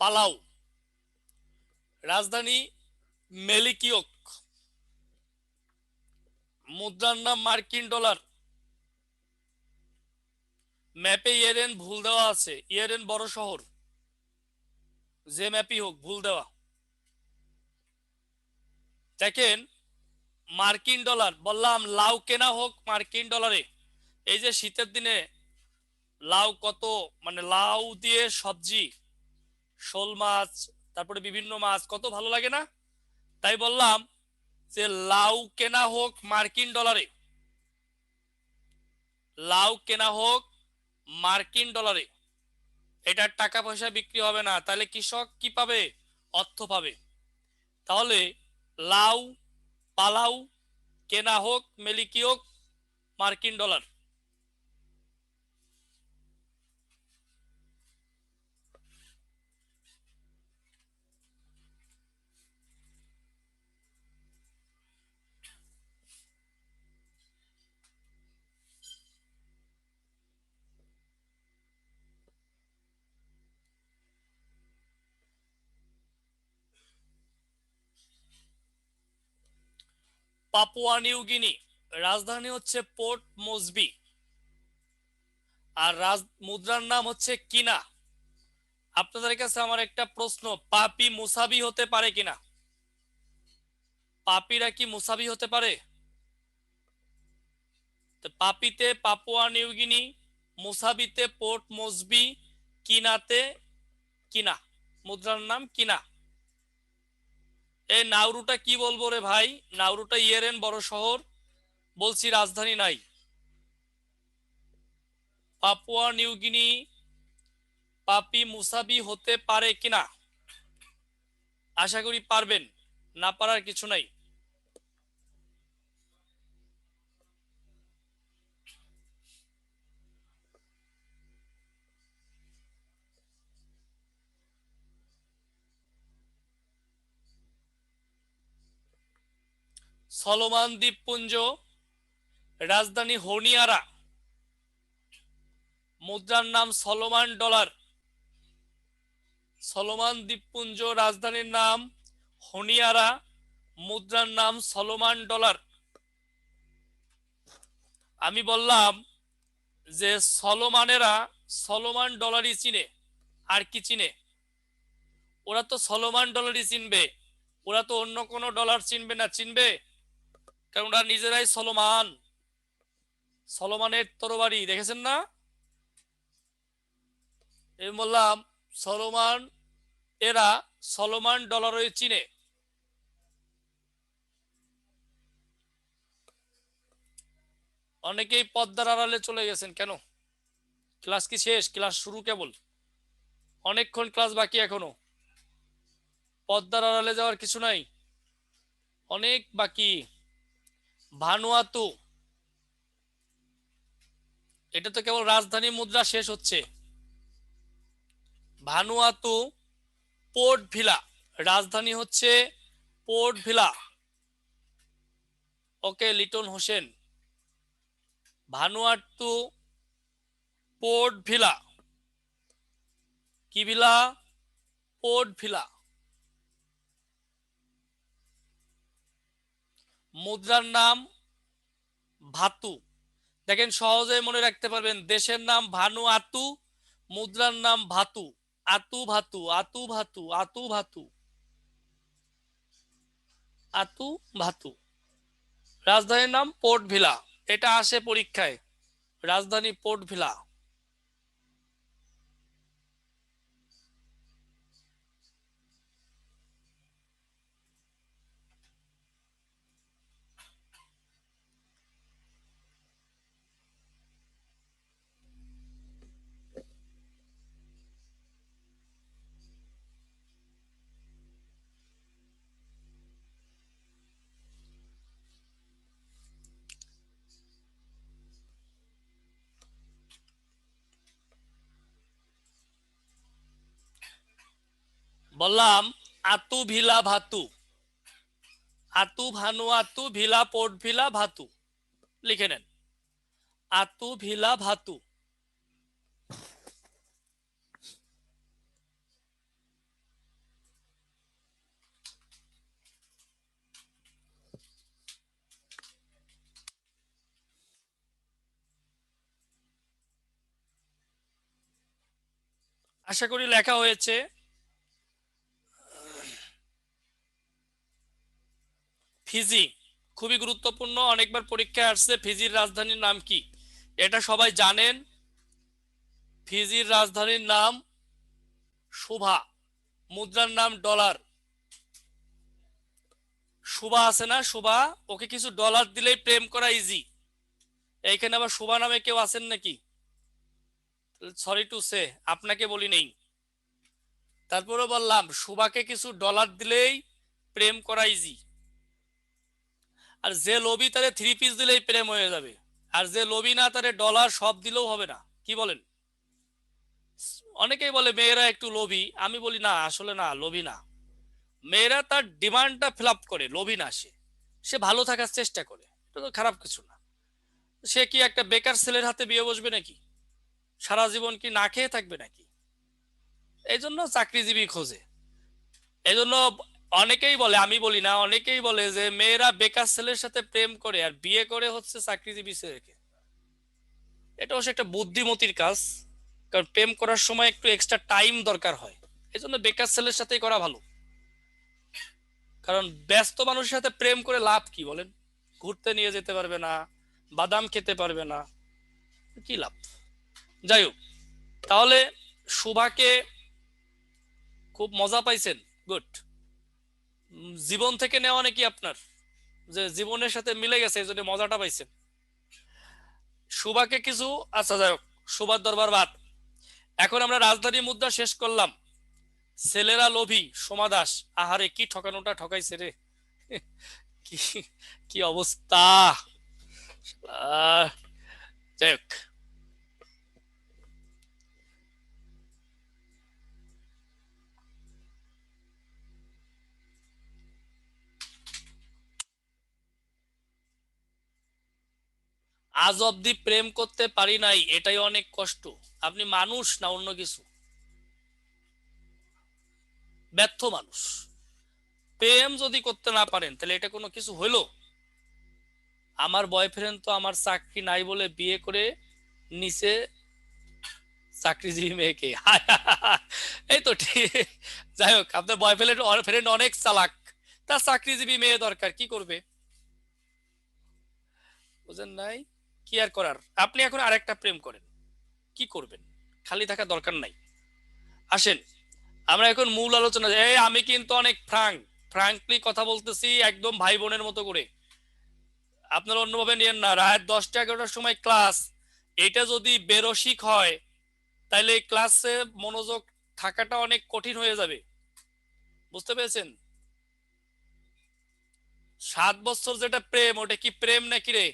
পালাউ, রাজধানী মেলিকিওক, মুদ্রার নাম মার্কিন ডলার। ম্যাপে ইয়েরেন ভুল দেওয়া আছে, ইয়েরেন বড় শহর, যে ম্যাপই হোক ভুল দেওয়া। দেখেন মার্কিন ডলার, বললাম লাউ কেনা হোক মার্কিন ডলারে। এই যে শীতের দিনে লাউ কত, মানে লাউ দিয়ে সবজি, শোল মাছ, তারপরে বিভিন্ন মাছ কত ভালো লাগে না? তাই বললাম যে লাউ কেনা হোক মার্কিন ডলারে, লাউ কেনা হোক মার্কিন ডলারে। এটার টাকা পয়সা বিক্রি হবে না, তাহলে কৃষক কি পাবে? অর্থ পাবে। তাহলে লাউ পালাউ কেনা হোক মেলিকিওক মার্কিন ডলার। পাপুয়া নিউ গিনি, রাজধানী হচ্ছে পোর্ট মসবি, আর মুদ্রার নাম হচ্ছে কিনা। আপনাদের কাছে আমার একটা প্রশ্ন, পাপি মুসাবি হতে পারে কিনা? পাপিরা কি মুসাবি হতে পারে? পাপিতে পাপুয়া নিউ গিনি, মুসাবিতে পোর্ট মসবি, কিনাতে কিনা, মুদ্রার নাম কিনা। এই নাউরুটা কি বলবো রে ভাই? নাউরুটা ইয়েরেন বড় শহর, বলছি রাজধানী নাই। পাপুয়া নিউ গিনি পাপি মুসাবি হতে পারে কিনা? আশা করি পারবেন, না পারার কিছু নাই। সলোমন দ্বীপপুঞ্জ, রাজধানী হনিয়ারা, মুদ্রার নাম সলোমন ডলার। সলোমন দ্বীপপুঞ্জ, রাজধানীর নাম হনিয়ারা, মুদ্রার নাম সলোমন ডলার। আমি বললাম যে সলোমানেরা সলোমন ডলারই চিনে, আর কি চিনে? ওরা তো সলোমন ডলারই চিনবে, ওরা তো অন্য কোনো ডলার চিনবে না। চিনবে কারণ ওরা নিজেরাই সলোমান, সলোমানের তরবারি দেখেছেন না? এই বললাম সলোমান, এরা সলোমান ডলারই চিনে। অনেকেই পদ্মার আড়ালে চলে গেছেন কেন? ক্লাস কি শেষ? ক্লাস শুরু কেবল, অনেকক্ষণ ক্লাস বাকি এখনো। পদ্মার আড়ালে যাওয়ার কিছু নাই, অনেক বাকি। ভানুয়াতু, এটা তো কেবল রাজধানী মুদ্রা শেষ হচ্ছে। ভানুয়াতু পোর্ট ভিলা, রাজধানী হচ্ছে Port Vila. Okay Liton Hossain, Vanuatu Port Vila, কি ভিলা? Port Vila. মুদ্রার নাম ভাতু। দেখেন সহজে মনে রাখতে পারবেন, দেশের নাম ভানুয়াতু, মুদ্রার নাম ভাতু। আতু ভাতু, আতু ভাতু, আতু ভাতু, আতু ভাতু। রাজধানীর নাম পোর্ট ভিলা, এটা আসে পরীক্ষায়, রাজধানী পোর্ট ভিলা। বললাম আতু ভিলা ভাতু, আতু ভানু আতু ভিলা পোর্ট ভিলা ভাতু, লিখে নেন আতু ভিলা ভাতু। আশা করি লেখা হয়েছে। ফিজি খুবই গুরুত্বপূর্ণ, অনেকবার পরীক্ষায় আসছে। ফিজির রাজধানীর নাম কি? এটা সবাই জানেন। ফিজির রাজধানীর নাম শুভা, মুদ্রার নাম ডলার। শুভা আছে না, শুভা, ওকে কিছু ডলার দিলেই প্রেম করা ইজি। এইখানে আবার শুভা নামে কেউ আছেন নাকি? সরি টু সে, আপনাকে বলি নেই। তারপরে বললাম শুভাকে কিছু ডলার দিলেই প্রেম করা ইজি। আর যে লোভী তারে 3 পিস দিলেই প্রেম হয়ে যাবে। আর যে লোভী না তারে ডলার সব দিলেও হবে না। কি বলেন? অনেকেই বলে মেয়েরা একটু লোভী, আমি বলি না, আসলে না, লোভী না। মেয়েরা তার ডিমান্ডটা ফিল আপ করে, লোভী না। সে সে ভালো থাকার চেষ্টা করে, এটা তো খারাপ কিছু না। সে কি একটা বেকার ছেলের হাতে বিয়ে বসবে নাকি? সারা জীবন কি না খেয়ে থাকবে নাকি? এই জন্য চাকরিজীবী খোঁজে। এই জন্য অনেকেই বলে, আমি বলি না, অনেকেই বলে যে মেয়েরা বেকার ছেলের সাথে প্রেম করে আর বিয়ে করে হচ্ছে চাকরিজীবী ছেলেকে। এটা অবশ্য একটা বুদ্ধিমতির কাজ, কারণ প্রেম করার সময় একটু এক্সট্রা টাইম দরকার হয়। এই জন্য বেকার ছেলের সাথেই করা ভালো। কারণ ব্যস্ত মানুষের সাথে প্রেম করে লাভ কি বলেন? ঘুরতে নিয়ে যেতে পারবে না, বাদাম খেতে পারবে না, কি লাভ? যাই হোক, তাহলে শুভাকে খুব মজা পাইছেন, গুড। জীবন থেকে নেওয়া নাকি আপনার, যে জীবনের সাথে মিলে গেছে এই জন্য মজাটা পাইছেন? শুভাকে কিছু, আচ্ছা যাই হোক, শুভার দরবার বাদ। এখন আমরা রাজধানী মুদ্রা শেষ করলাম। ছেলেরা লোভী, সমাদাস। আহারে কি ঠকানোটা ঠকাইছে রে! কি কি অবস্থা! যাই হোক, আজ অব্দি প্রেম করতে পারি নাই, এটাই অনেক কষ্ট। আপনি মানুষ না অন্য কিছু? ব্যর্থ মানুষ। প্রেম যদি করতে না পারেন তাহলে এটা কোনো কিছু হইলো? আমার বয়ফ্রেন্ড তো আমার চাকরি নাই বলে বিয়ে করে নিচে চাকরিজীবী মেয়েকে। এই তো ঠিক। যাই হোক, আপনার বয়ফ্রেন্ড অনেক চালাক, তার চাকরিজীবী মেয়ে দরকার, কি করবে? বুঝেন নাই? কি আর করার, আপনি এখন আরেকটা প্রেম করেন, কি করবেন? খালি থাকা দরকার নাই। আসেন আমরা এখন মূল আলোচনা, এই আমি কিন্তু অনেক ফ্রাঙ্কলি কথা বলতেছি, একদম ভাই বোনের মতো করে। আপনারা অন্যভাবে নিয়েন না। রাত 10টা 11টার সময় ক্লাস, এটা যদি বেরসিক হয় তাহলে ক্লাসে মনোযোগ থাকাটা অনেক কঠিন হয়ে যাবে। বুঝতে পেরেছেন? 7 বছর যেটা প্রেম, ওটা কি প্রেম নাকি রে?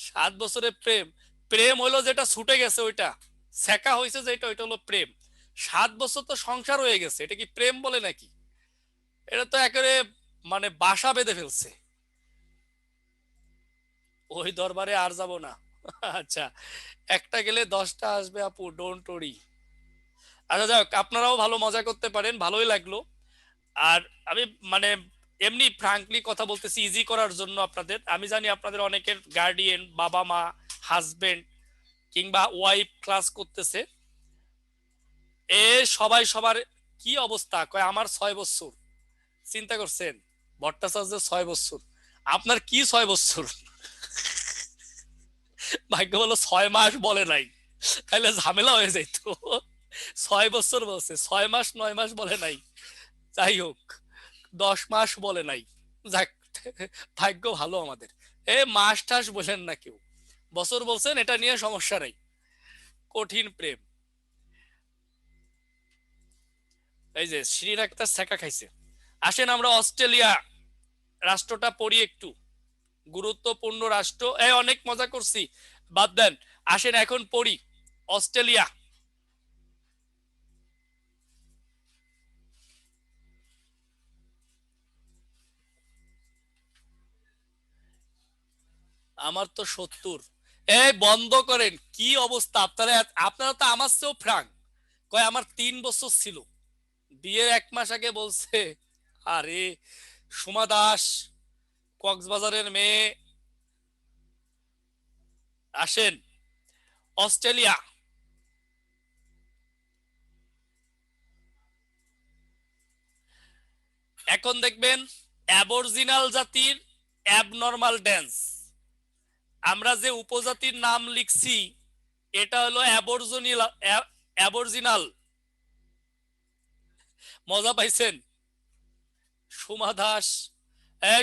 7 বছরের প্রেম, প্রেম হলো যেটা ছুটে গেছে, ওইটা ছেকা হয়েছে যেটা, ওইটা হলো প্রেম। 7 বছর তো সংসার হয়ে গেছে, এটা কি প্রেম বলে নাকি? এটা তো একেবারে মানে বাসা বেঁধে ফেলছে। ওই দরবারে আর যাব না। আচ্ছা, একটা গেলে 10টা আসবে আপু, ডোন্ট ওরি। আচ্ছা যাক, আপনারাও ভালো মজা করতে পারেন, ভালোই লাগলো। আর আমি মানে এমনি ফ্রাঙ্কলি কথা বলতেছি ইজি করার জন্য আপনাদের। আমি জানি আপনাদের অনেকের গার্ডিয়ান, বাবা মা, হাজবেন্ড কিংবা ওয়াইফ ক্লাস করতেছে। এ সবাই সবার কি অবস্থা কয়, আমার 6 বছর। চিন্তা করছেন? ভট্টাচার্যের 6 বছর, আপনার কি 6 বছর? ভাগ্য বলো 6 মাস বলে নাই, তাহলে ঝামেলা হয়ে যেত। 6 বছর বলছে, 6 মাস 9 মাস বলে নাই। যাই হোক, 10 মাস বলে নাই। যাক, ভাগ্য ভালো আমাদের। এ মাস টাস বলেন না কেউ, বছর বলছেন, এটা নিয়ে সমস্যা নাই। কঠিন প্রেম। এই যে শ্রীর একটা ছেঁকা খাইছে। আসেন আমরা অস্ট্রেলিয়া রাষ্ট্রটা পড়ি একটু, গুরুত্বপূর্ণ রাষ্ট্র। এই অনেক মজা করছি, বাদ দেন। আসেন এখন পড়ি অস্ট্রেলিয়া। আমার তো 70। এই বন্ধ করেন, কি অবস্থা আপনারা? আপনারা তো আমার চেয়েও ফ্রাঙ্ক। কয় আমার 3 বছর ছিল, বিয়ের 1 মাস আগে বলছে। আরে সুমা দাস, কক্সবাজারের মেয়ে। আসেন, অস্ট্রেলিয়া। এখন দেখবেন অ্যাবরজিনাল জাতির অ্যাবনর্মাল ড্যান্স। আমরা যে উপজাতির নাম লিখছি এটা হলো অ্যাবরজিনাল। মজা পাইছেন? সুমা দাস,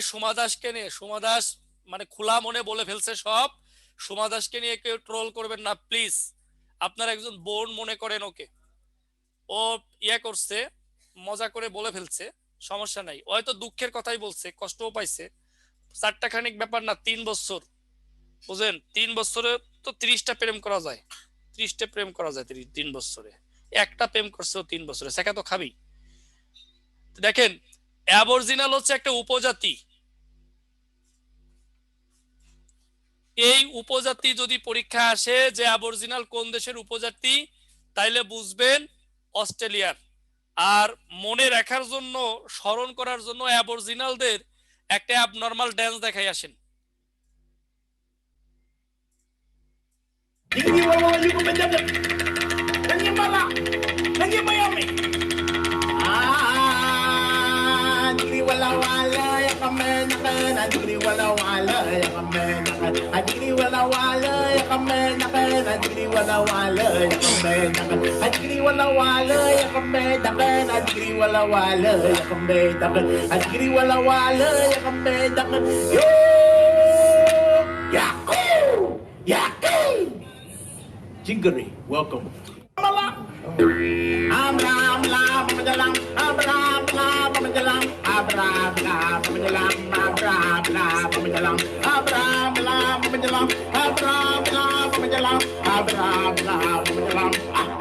সুমা দাসকে নিয়ে, সুমা দাস মানে খোলা মনে বলে ফেলছে সব। সুমা দাসকে নিয়ে কেউ ট্রোল করবেন না প্লিজ। আপনার একজন বোন মনে করেন ওকে। ও ইয়ে করছে, মজা করে বলে ফেলছে, সমস্যা নাই। হয়তো দুঃখের কথাই বলছে, কষ্টও পাইছে। 4টা খানিক ব্যাপার না, 3 বছর। বুঝেন, 3 বছরে তো 30টা প্রেম করা যায়। 30টা প্রেম করা যায় 3 বছরে। একটা প্রেম করছে 3 বছরে, সেটা তো খাবি। দেখেন, অ্যাবরজিনাল হচ্ছে একটা উপজাতি। এই উপজাতি যদি পরীক্ষা আসে যে অ্যাবরজিনাল কোন দেশের উপজাতি, তাইলে বুঝবেন অস্ট্রেলিয়ার। আর মনে রাখার জন্য, স্মরণ করার জন্য অ্যাবরজিনালদের একটা অ্যাবনর্মাল ড্যান্স দেখাই আসেন। Adiri wala wala ya kamenakan, adiri wala wala ya kamenakan, adiri wala wala ya kamenakan, adiri wala wala ya kamenakan, adiri wala wala ya kamenakan, adiri wala wala ya kamenakan, adiri wala wala ya kamenakan. Yo, Yahoo, Yahoo, Jingari, welcome. Abram lam menjelang, Abram lam menjelang, Abram lam menjelang, Abram lam menjelang, Abram lam menjelang, Abram lam menjelang, Abram lam menjelang. Ya,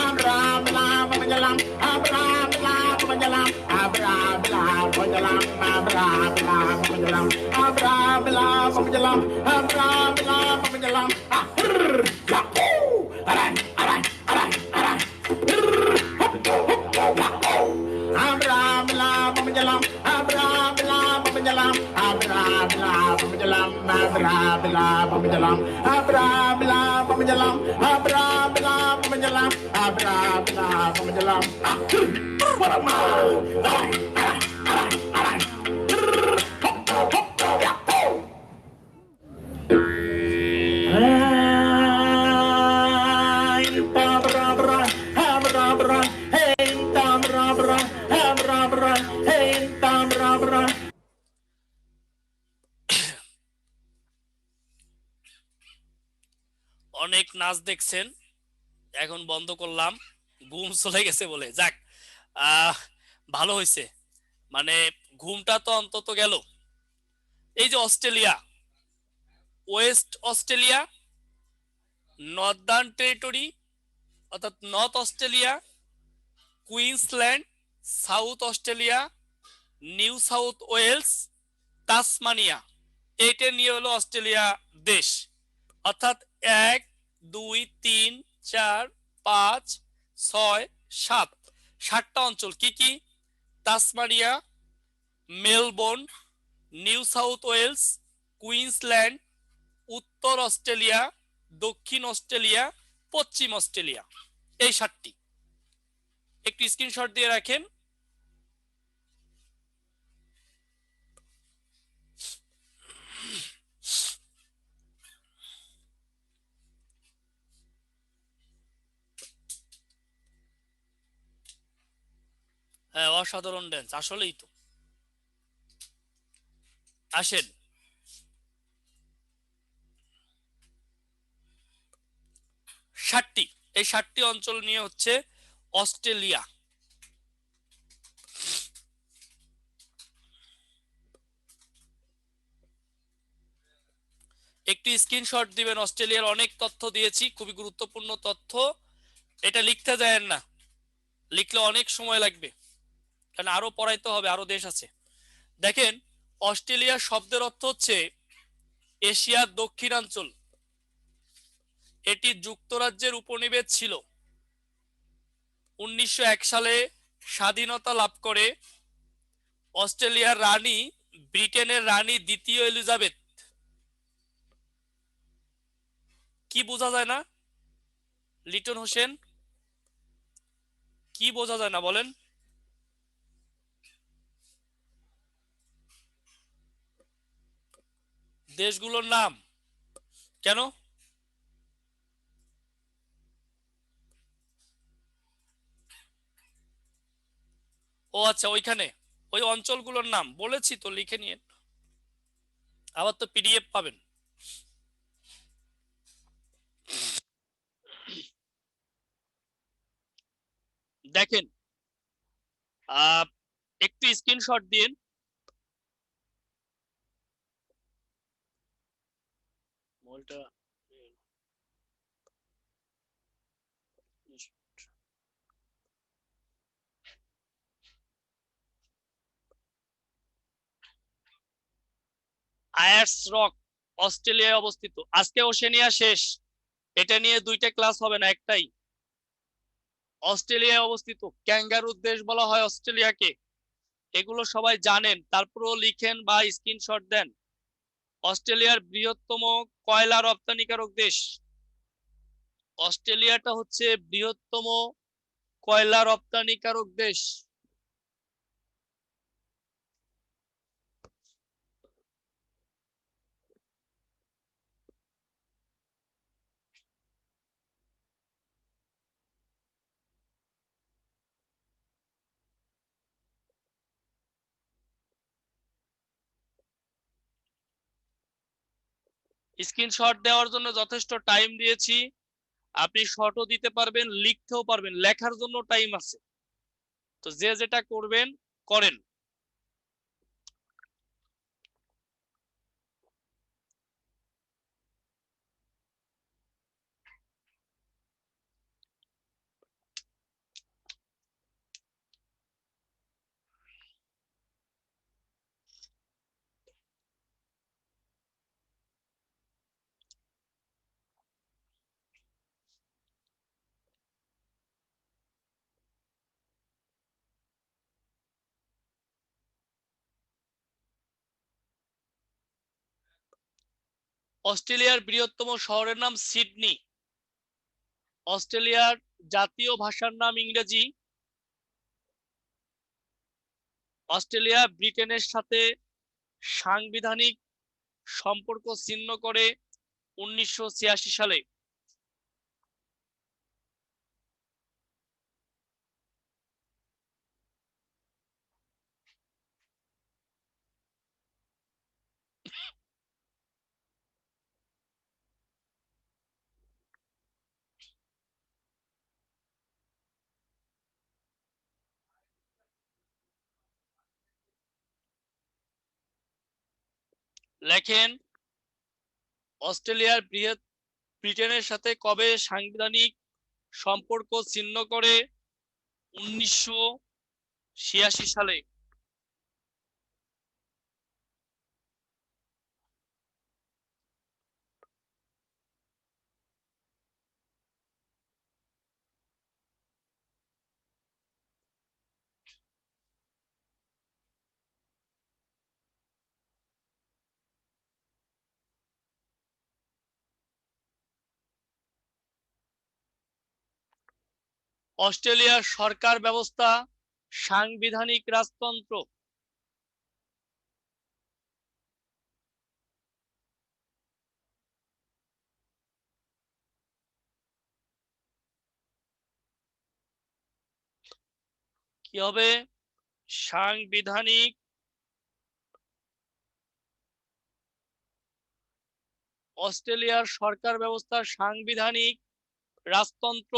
Abram lam menjelang, Abram lam menjelang, Abram lam menjelang, Abram lam menjelang, Abram lam menjelang, Abram lam menjelang. Ya, Abram lam menjelang, Abram lam menjelang, Abram lam menjelang, Abram lam menjelang, Abram lam menjelang, Abram lam menjelang, Abram lam menjelang. অনেক নাচ দেখছেন, এখন বন্ধ করলাম, ঘুম চলে গেছে বলে। যাক, ভালো হয়েছে, মানে ঘুমটা তো অন্তত গেল। এই যে Australia, West Australia, Northern Territory অর্থাৎ North Australia, Queensland, South Australia, New South Wales, Tasmania, এইটা নিয়ে হলো অস্ট্রেলিয়া দেশ। অর্থাৎ 1 2 3 4 5 6 7, 7টা অঞ্চল। কি কি? Tasmania, Melbourne, New South Wales, Queensland, উত্তর অস্ট্রেলিয়া, দক্ষিণ অস্ট্রেলিয়া, পশ্চিম অস্ট্রেলিয়া, এই 7টি। একটু স্ক্রিনশট দিয়ে রাখেন। হ্যাঁ, অসাধারণ ড্যান্স, আসলেই তো। আসেন, এই 7টি অঞ্চল নিয়ে হচ্ছে অস্ট্রেলিয়া। একটি স্ক্রিনশট দিবেন। অস্ট্রেলিয়ার অনেক তথ্য দিয়েছি, খুবই গুরুত্বপূর্ণ তথ্য। এটা লিখতে যায়েন না, লিখলে অনেক সময় লাগবে। কারণ আরো পড়াইতে হবে, আরো দেশ আছে। দেখেন, অস্ট্রেলিয়া শব্দের অর্থ হচ্ছে এশিয়ার দক্ষিণাঞ্চল। এটি যুক্তরাজ্যের উপনিবেশ ছিল। 1901 সালে স্বাধীনতা লাভ করে অস্ট্রেলিয়ার রানী, ব্রিটেনের রানী দ্বিতীয় এলিজাবেথ। কি বোঝা যায় না লিটন হোসেন? কি বোঝা যায় না বলেন? দেশগুলোর নাম কেন? ও আচ্ছা, ওইখানে ওই অঞ্চলগুলোর নাম বলেছি তো, লিখে নিয়ে আবার তো পিডিএফ পাবেন। দেখেন, একটু স্ক্রিনশট দিন। মোবাইলটা আয়ারস রক অস্ট্রেলিয়ায় অবস্থিত। আজকে ওশেনিয়া শেষ, এটা নিয়ে দুইটা ক্লাস হবে না, একটাই। অস্ট্রেলিয়ায় অবস্থিত, ক্যাঙ্গারুর দেশ বলা হয় অস্ট্রেলিয়াকে। এগুলো সবাই জানেন, তারপরেও লিখেন বা স্ক্রিনশট দেন। অস্ট্রেলিয়ার বৃহত্তম কয়লা রপ্তানিকারক দেশ। অস্ট্রেলিয়াটা হচ্ছে বৃহত্তম কয়লা রপ্তানিকারক দেশ। স্ক্রিনশট দেওয়ার জন্য যথেষ্ট টাইম দিয়েছি, আপনি শর্টও দিতে পারবেন, লিখতেও পারবেন, লেখার জন্য টাইম আছে। তো যে যেটা করবেন করেন। অস্ট্রেলিয়ার বৃহত্তম শহরের নাম সিডনি। অস্ট্রেলিয়ার জাতীয় ভাষার নাম ইংরেজি। অস্ট্রেলিয়া ব্রিটেনের সাথে সাংবিধানিক সম্পর্ক ছিন্ন করে 1986 সালে। লেখেন, অস্ট্রেলিয়ার ব্রিটেনের সাথে কবে সাংবিধানিক সম্পর্ক ছিন্ন করে? 1986 সালে। অস্ট্রেলিয়ার সরকার ব্যবস্থা সাংবিধানিক রাজতন্ত্র। কি হবে? সাংবিধানিক। অস্ট্রেলিয়ার সরকার ব্যবস্থা সাংবিধানিক রাজতন্ত্র।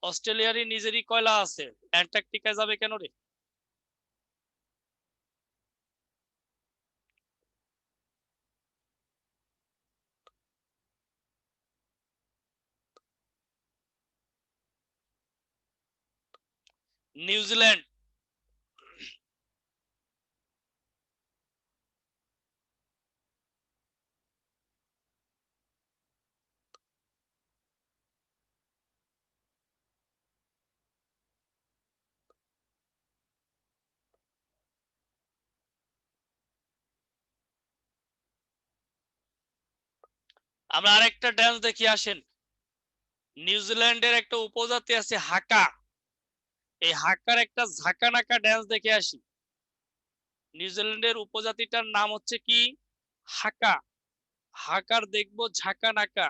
অস্ট্রেলিয়ারই নিজেরই কয়লা আছে, অ্যান্টার্কটিকায় যাবে কেন রে? নিউজিল্যান্ড। আমরা আরেকটা ড্যান্স দেখি আসেন। নিউজিল্যান্ডের একটা উপজাতি আছে হাকা, এই হাকার একটা ঝাঁকানাকা ড্যান্স দেখে আসি। নিউজিল্যান্ডের উপজাতিটার নাম হচ্ছে কি? হাকা। হাকার দেখবো ঝাঁকা নাকা।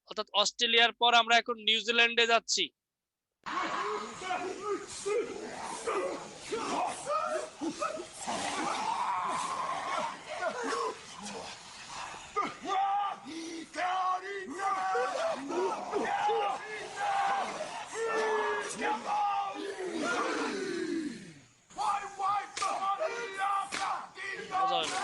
অর্থাৎ অস্ট্রেলিয়ার পর আমরা এখন নিউজিল্যান্ডে যাচ্ছি। মজা হলো।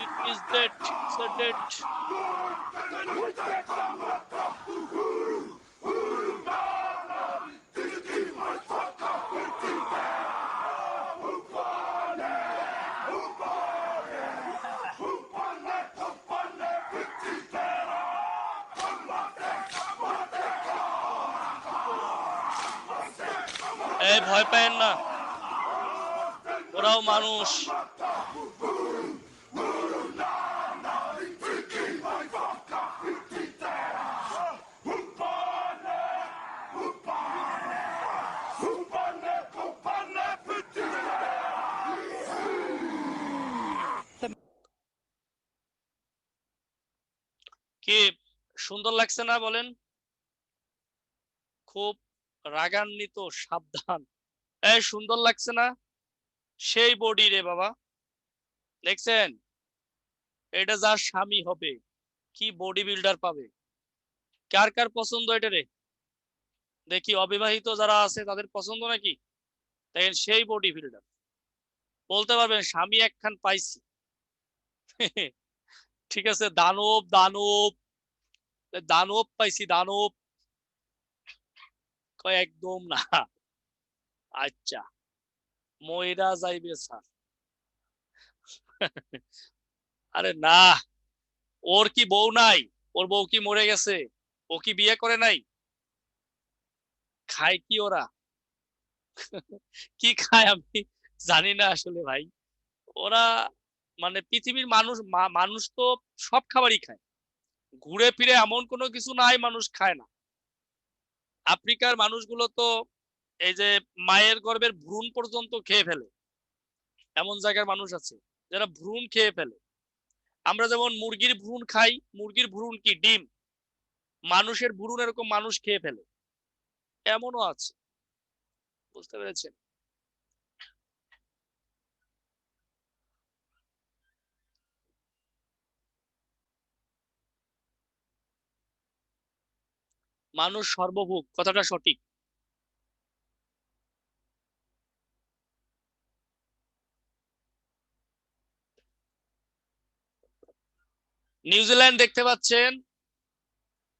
It is dead. It's a dead. এই ভয় পায়েন না, ওরাও মানুষ। কি সুন্দর লাগছে না বলেন? খুব রাগান্বিত, সাবধান। এই সুন্দর লাগছে না? সেই বডি রে বাবা, দেখছেন? এটা যার স্বামী হবে, কি বডি বিল্ডার পাবে। কার কার পছন্দ এটা রে? দেখি অবিবাহিত যারা আছে তাদের পছন্দ নাকি? দেখেন সেই বডি বিল্ডার, বলতে পারবেন স্বামী একখান পাইছি। ঠিক আছে, দানব দানব দানব পাইছি, দানব। কয় একদম না। আচ্ছা, ময়রা যাইবে স্যার। আরে না, ওর কি বউ নাই? ওর বউ কি মরে গেছে? ও কি বিয়ে করে নাই? খায় কি ওরা? কি খায় আমি জানি না আসলে ভাই। ওরা মানে পৃথিবীর মানুষ, মানুষ তো সব খাবারই খায়, ঘুরে ফিরে এমন কোনো কিছু নাই মানুষ খায় না। আফ্রিকার মানুষগুলো তো এই যে মায়ের গর্ভের ভ্রূণ পর্যন্ত খেয়ে ফেলে, এমন জায়গার মানুষ আছে যারা ভ্রূণ খেয়ে ফেলে। আমরা যেমন মুরগির ভ্রূণ খাই, মুরগির ভ্রূণ কি ডিম, মানুষের ভ্রূণ এরকম মানুষ খেয়ে ফেলে, এমনও আছে। বুঝতে পেরেছেন? মানুষ সর্বভোগ, কথাটা সঠিক। নিউজিল্যান্ড দেখতে পাচ্ছেন,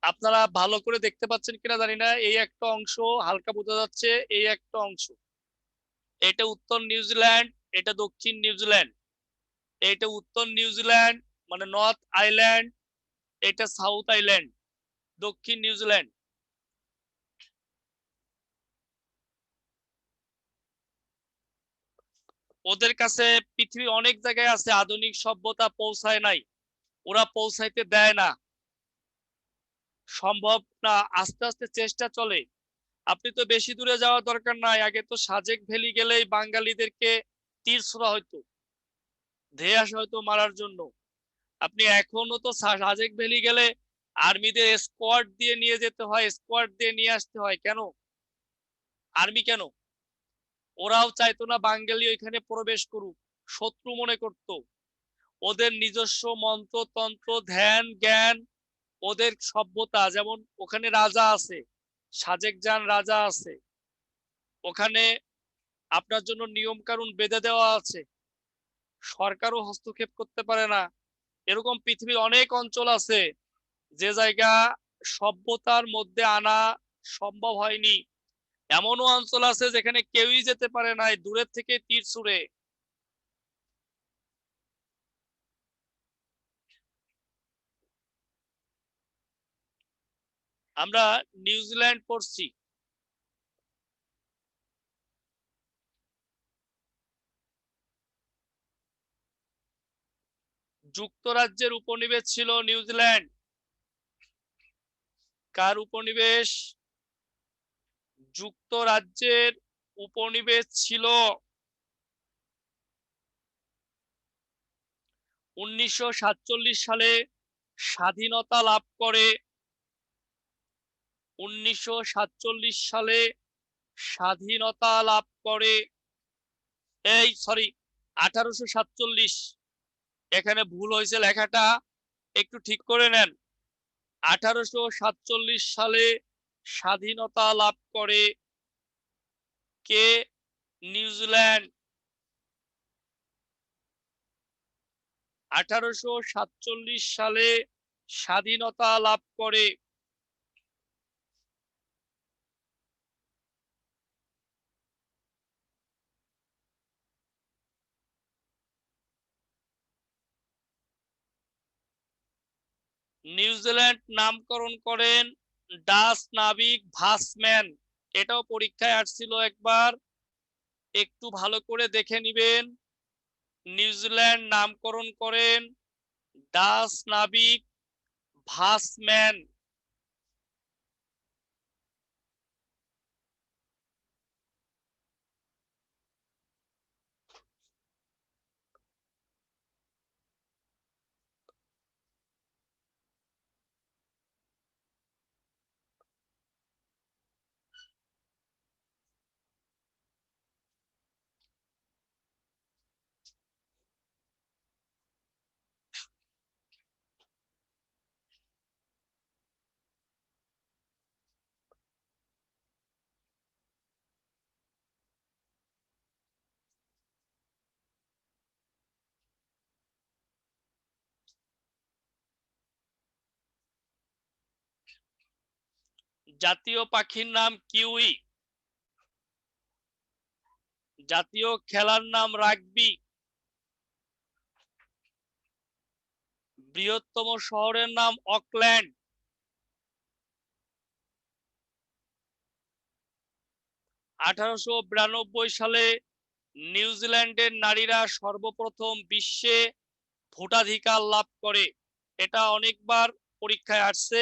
আপনারা ভালো করে দেখতে পাচ্ছেন কিনা জানি না, এই একটা অংশ হালকা বোঝা যাচ্ছে, এই একটা অংশ। এটা উত্তর নিউজিল্যান্ড, এটা দক্ষিণ নিউজিল্যান্ড। এটা উত্তর নিউজিল্যান্ড মানে নর্থ আইল্যান্ড, এটা সাউথ আইল্যান্ড, দক্ষিণ নিউজিল্যান্ড। ওদের কাছে পৃথিবী অনেক জায়গায় আছে, আধুনিক সভ্যতা পৌঁছায় নাই, ওরা পৌঁছাইতে দেয় না, সম্ভব না, আস্তে আস্তে চেষ্টা চলে। আপনি তো বেশি দূরে যাওয়ার দরকার নাই, আগে তো সাজেক ভ্যালি গেলেই বাঙালিদেরকে তীর ছোড়া হইতো, ধেয়ে আসা হয়তো মারার জন্য। আপনি এখনো তো সাজেক ভ্যালি গেলে আর্মিদের স্কোয়াড দিয়ে নিয়ে যেতে হয়, স্কোয়াড দিয়ে নিয়ে আসতে হয়। কেন? আর্মি কেন? ওরাও চাইতো না বাঙালি ওইখানে প্রবেশ করুক, শত্রু মনে করত। ওদের নিজস্ব মন্ত্রতন্ত্র, ধ্যান জ্ঞান, ওদের সভ্যতা, যেমন ওখানে রাজা আছে, সাজেক জান রাজা আছে, ওখানে আপনার জন্য নিয়ম কানুন বেঁধে দেওয়া আছে, সরকারও হস্তক্ষেপ করতে পারে না। এরকম পৃথিবীর অনেক অঞ্চল আছে যে জায়গা সভ্যতার মধ্যে আনা সম্ভব হয়নি। এমনও অঞ্চল আছে যেখানে কেউই যেতে পারে নাই, দূরের থেকে তীর ছুঁড়ে। আমরা নিউজিল্যান্ড পড়ছি। যুক্তরাজ্যের উপনিবেশ ছিল নিউজিল্যান্ড। কার উপনিবেশ? যুক্তরাজ্যের উপনিবেশ ছিল। 1947 সালে স্বাধীনতা লাভ করে। 1947 সালে স্বাধীনতা লাভ করে। এই সরি, 1847। এখানে ভুল হয়েছে লেখাটা, একটু ঠিক করে নেন। 1847 সালে স্বাধীনতা লাভ করে কে? নিউজিল্যান্ড। 1847 সালে স্বাধীনতা লাভ করে। নিউজিল্যান্ড নামকরণ করেন ডাচ নাবিক ভাসম্যান। এটাও পরীক্ষায় আসছিল একবার, একটু ভালো করে দেখে নিবেন। নিউজিল্যান্ড নামকরণ করেন ডাচ নাবিক ভাসম্যান। জাতীয় পাখির নাম কিউই। জাতীয় খেলার নাম রাগবি। বৃহত্তম শহরের নাম অকল্যান্ড। 1892 সালে নিউজিল্যান্ডের নারীরা সর্বপ্রথম বিশ্বে ভোটাধিকার লাভ করে। এটা অনেকবার পরীক্ষায় আসছে,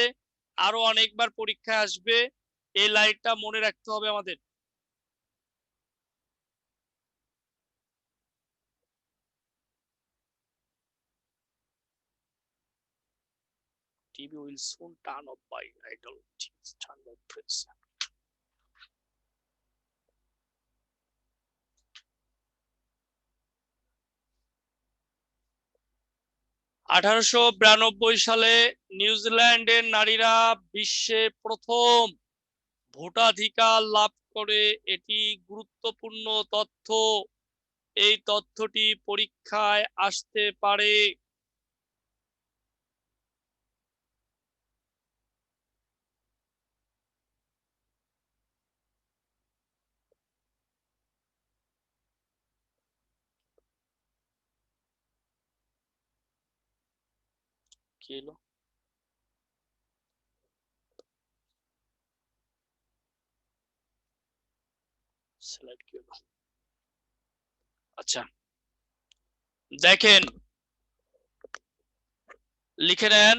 আরো অনেকবার পরীক্ষায় আসবে। এই লাইনটা মনে রাখতে হবে আমাদের। TV will soon turn off by idle teams turn off press. 1892 সালে নিউজিল্যান্ডের নারীরা বিশ্বে প্রথম ভোটাধিকার লাভ করে। এটি গুরুত্বপূর্ণ তথ্য। এই তথ্যটি পরীক্ষায় আসতে পারে। কি হলো? স্লাইড কি হলো? আচ্ছা, দেখেন, লিখে নেন।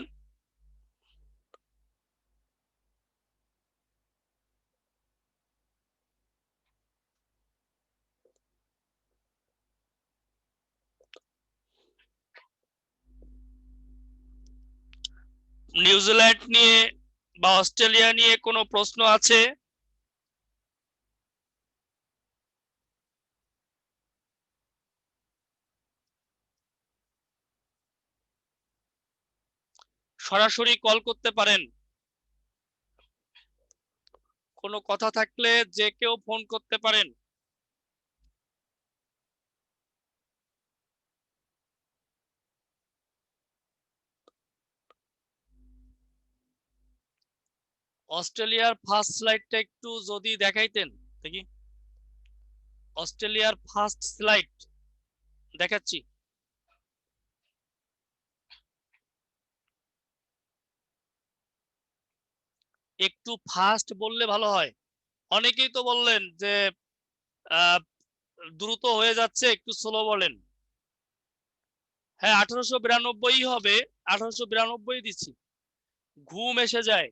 নিউজিল্যান্ড নিয়ে বা অস্ট্রেলিয়া নিয়ে কোনো প্রশ্ন আছে? সরাসরি কল করতে পারেন। কোনো কথা থাকলে যে কেউ ফোন করতে পারেন। অস্ট্রেলিয়ার ফার্স্ট স্লাইডটা একটু যদি দেখাইতেন দেখি। অস্ট্রেলিয়ার ফার্স্ট স্লাইড দেখাচ্ছি। একটু ফাস্ট বললে ভালো হয়। অনেকেই তো বললেন যে দ্রুত হয়ে যাচ্ছে, একটু স্লো বলেন। হ্যাঁ 1892 হবে, 1892 দিচ্ছি। ঘুম এসে যায়,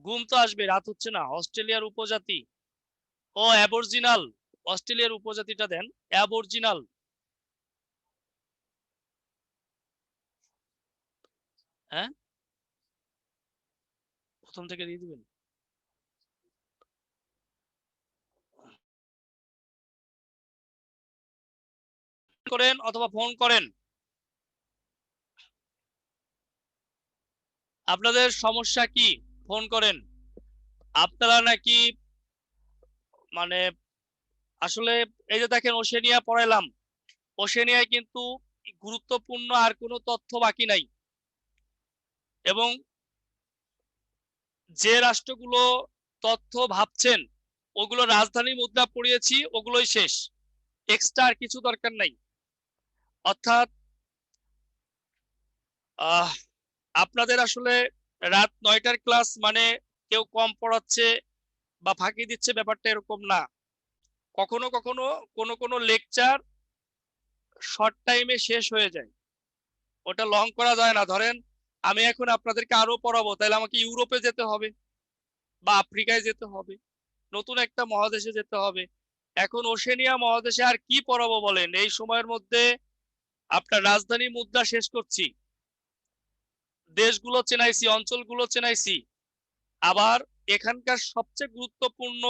ঘুম তো আসবে, রাত হচ্ছে না। অস্ট্রেলিয়ার উপজাতি ও অ্যাবরজিনাল, অস্ট্রেলিয়ার উপজাতিটা দেন অ্যাবরজিনাল। হ্যাঁ প্রথম থেকে দিয়ে দিবেন। করেন অথবা ফোন করেন। আপনাদের সমস্যা কি ফোন করেন। আপনারা নাকি মানে আসলে এই যে দেখেন ওশেনিয়া পড়াইলাম, ওশেনিয়ায় কিন্তু গুরুত্বপূর্ণ আর কোনো তথ্য বাকি নাই, এবং যে রাষ্ট্রগুলো তথ্য ভাবছেন ওগুলো রাজধানী মুদ্রা পড়িয়েছি, ওগুলোই শেষ, এক্সট্রা আর কিছু দরকার নাই। অর্থাৎ আপনাদের আসলে রাত 9টার ক্লাস মানে কেউ কম পড়াচ্ছে বা ফাঁকি দিচ্ছে, ব্যাপারটা এরকম না। কখনো কখনো কোনো লেকচার শর্ট টাইমে শেষ হয়ে যায়, ওটা লং করা যায় না। ধরেন আমি এখন আপনাদেরকে আরো পড়াবো, তাহলে আমাকে ইউরোপে যেতে হবে বা আফ্রিকায় যেতে হবে, নতুন একটা মহাদেশে যেতে হবে। এখন ওশেনিয়া মহাদেশে আর কি পড়াবো বলেন, এই সময়ের মধ্যে আপনার রাজধানী মুদ্রা শেষ করছি, দেশগুলো চেনাইছি, অঞ্চলগুলো চেনাইছি। আবার এখানকার সবচেয়ে গুরুত্বপূর্ণ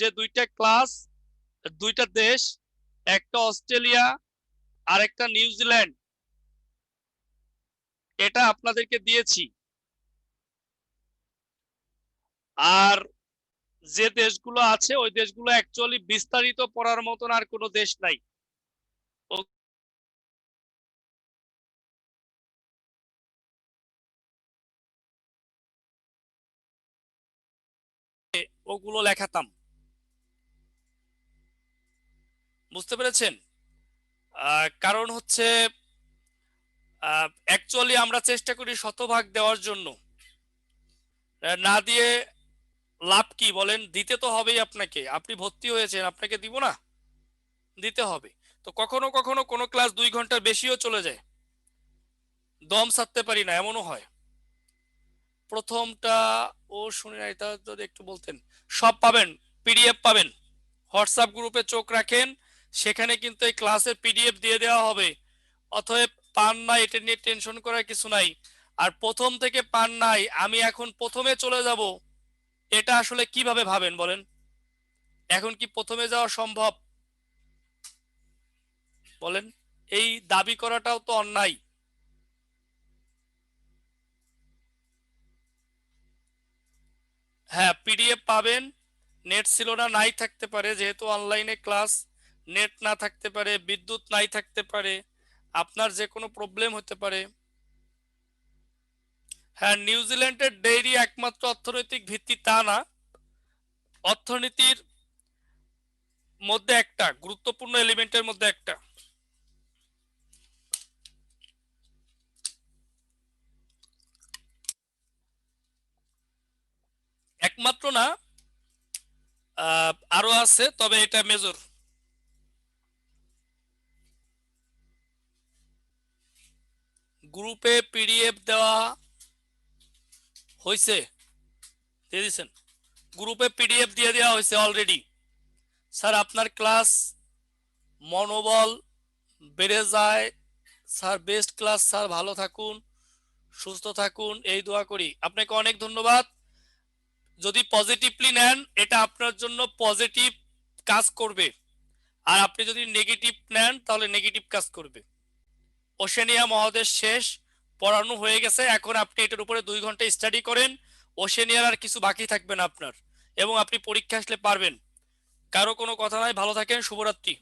যে দুইটা ক্লাস, দুইটা দেশ, একটা অস্ট্রেলিয়া আর একটা নিউজিল্যান্ড, এটা আপনাদেরকে দিয়েছি। আর যে দেশগুলো আছে ওই দেশগুলো অ্যাকচুয়ালি বিস্তারিত পড়ার মতন আর কোনো দেশ নাই, ওগুলো লেখাতাম। বুঝতে পেরেছেন? কারণ হচ্ছে অ্যাকচুয়ালি আমরা চেষ্টা করি শতভাগ দেওয়ার জন্য, না দিয়ে লাভ কি বলেন? দিতে তো হবেই আপনাকে, আপনি ভর্তি হয়েছেন, আপনাকে দিব না? দিতে হবে। তো কখনো কখনো কোনো ক্লাস 2 ঘন্টার বেশিও চলে যায়, দম ছাড়তে পারি না, এমনও হয়। প্রথমটা ও শুনে না, এটা যদি একটু বলতেন। সব পাবেন, পিডিএফ পাবেন, হোয়াটসঅ্যাপ গ্রুপে চোখ রাখেন, সেখানে কিন্তু এই ক্লাসের পিডিএফ দিয়ে দেওয়া হবে। অতএব পান নাই এটা নিয়ে টেনশন করার কিছু নাই। আর প্রথম থেকে পান নাই, আমি এখন প্রথমে চলে যাব, এটা আসলে কিভাবে ভাবেন বলেন? এখন কি প্রথমে যাওয়া সম্ভব বলেন? এই দাবি করাটাও তো অন্যায়। হ্যাঁ পিডিএফ পাবেন, নেট ছিল না, নাই থাকতে পারে, যেহেতু অনলাইনে ক্লাস, নেট না থাকতে পারে, বিদ্যুৎ নাই থাকতে পারে, আপনার যে কোনো প্রবলেম হতে পারে। হ্যাঁ নিউজিল্যান্ডের ডেইরি একমাত্র অর্থনৈতিক ভিত্তি তা না, অর্থনীতির মধ্যে একটা গুরুত্বপূর্ণ এলিমেন্টের মধ্যে একটা। একমাত্র না, আরো আছে, তবে এটা মেজর। গ্রুপে পিডিএফ দেওয়া হয়েছে, দিয়ে দিচ্ছেন, গ্রুপে পিডিএফ দিয়ে দেওয়া হয়েছে অলরেডি। স্যার আপনার ক্লাস মনোবল বেড়ে যায় স্যার, বেস্ট ক্লাস স্যার, ভালো থাকুন, সুস্থ থাকুন, এই দোয়া করি। আপনাকে অনেক ধন্যবাদ। যদি পজিটিভলি নেন এটা আপনার জন্য পজিটিভ কাজ করবে, আর আপনি যদি নেগেটিভ নেন তাহলে নেগেটিভ কাজ করবে। ওশেনিয়া মহাদেশ শেষ, পড়ানো হয়ে গেছে, এখন আপনি এটার উপরে 2 ঘন্টা স্টাডি করেন, ওশেনিয়ার আর কিছু বাকি থাকবে না আপনার, এবং আপনি পরীক্ষা আসলে পারবেন। কারো কোনো কথা নাই, ভালো থাকেন, শুভরাত্রি।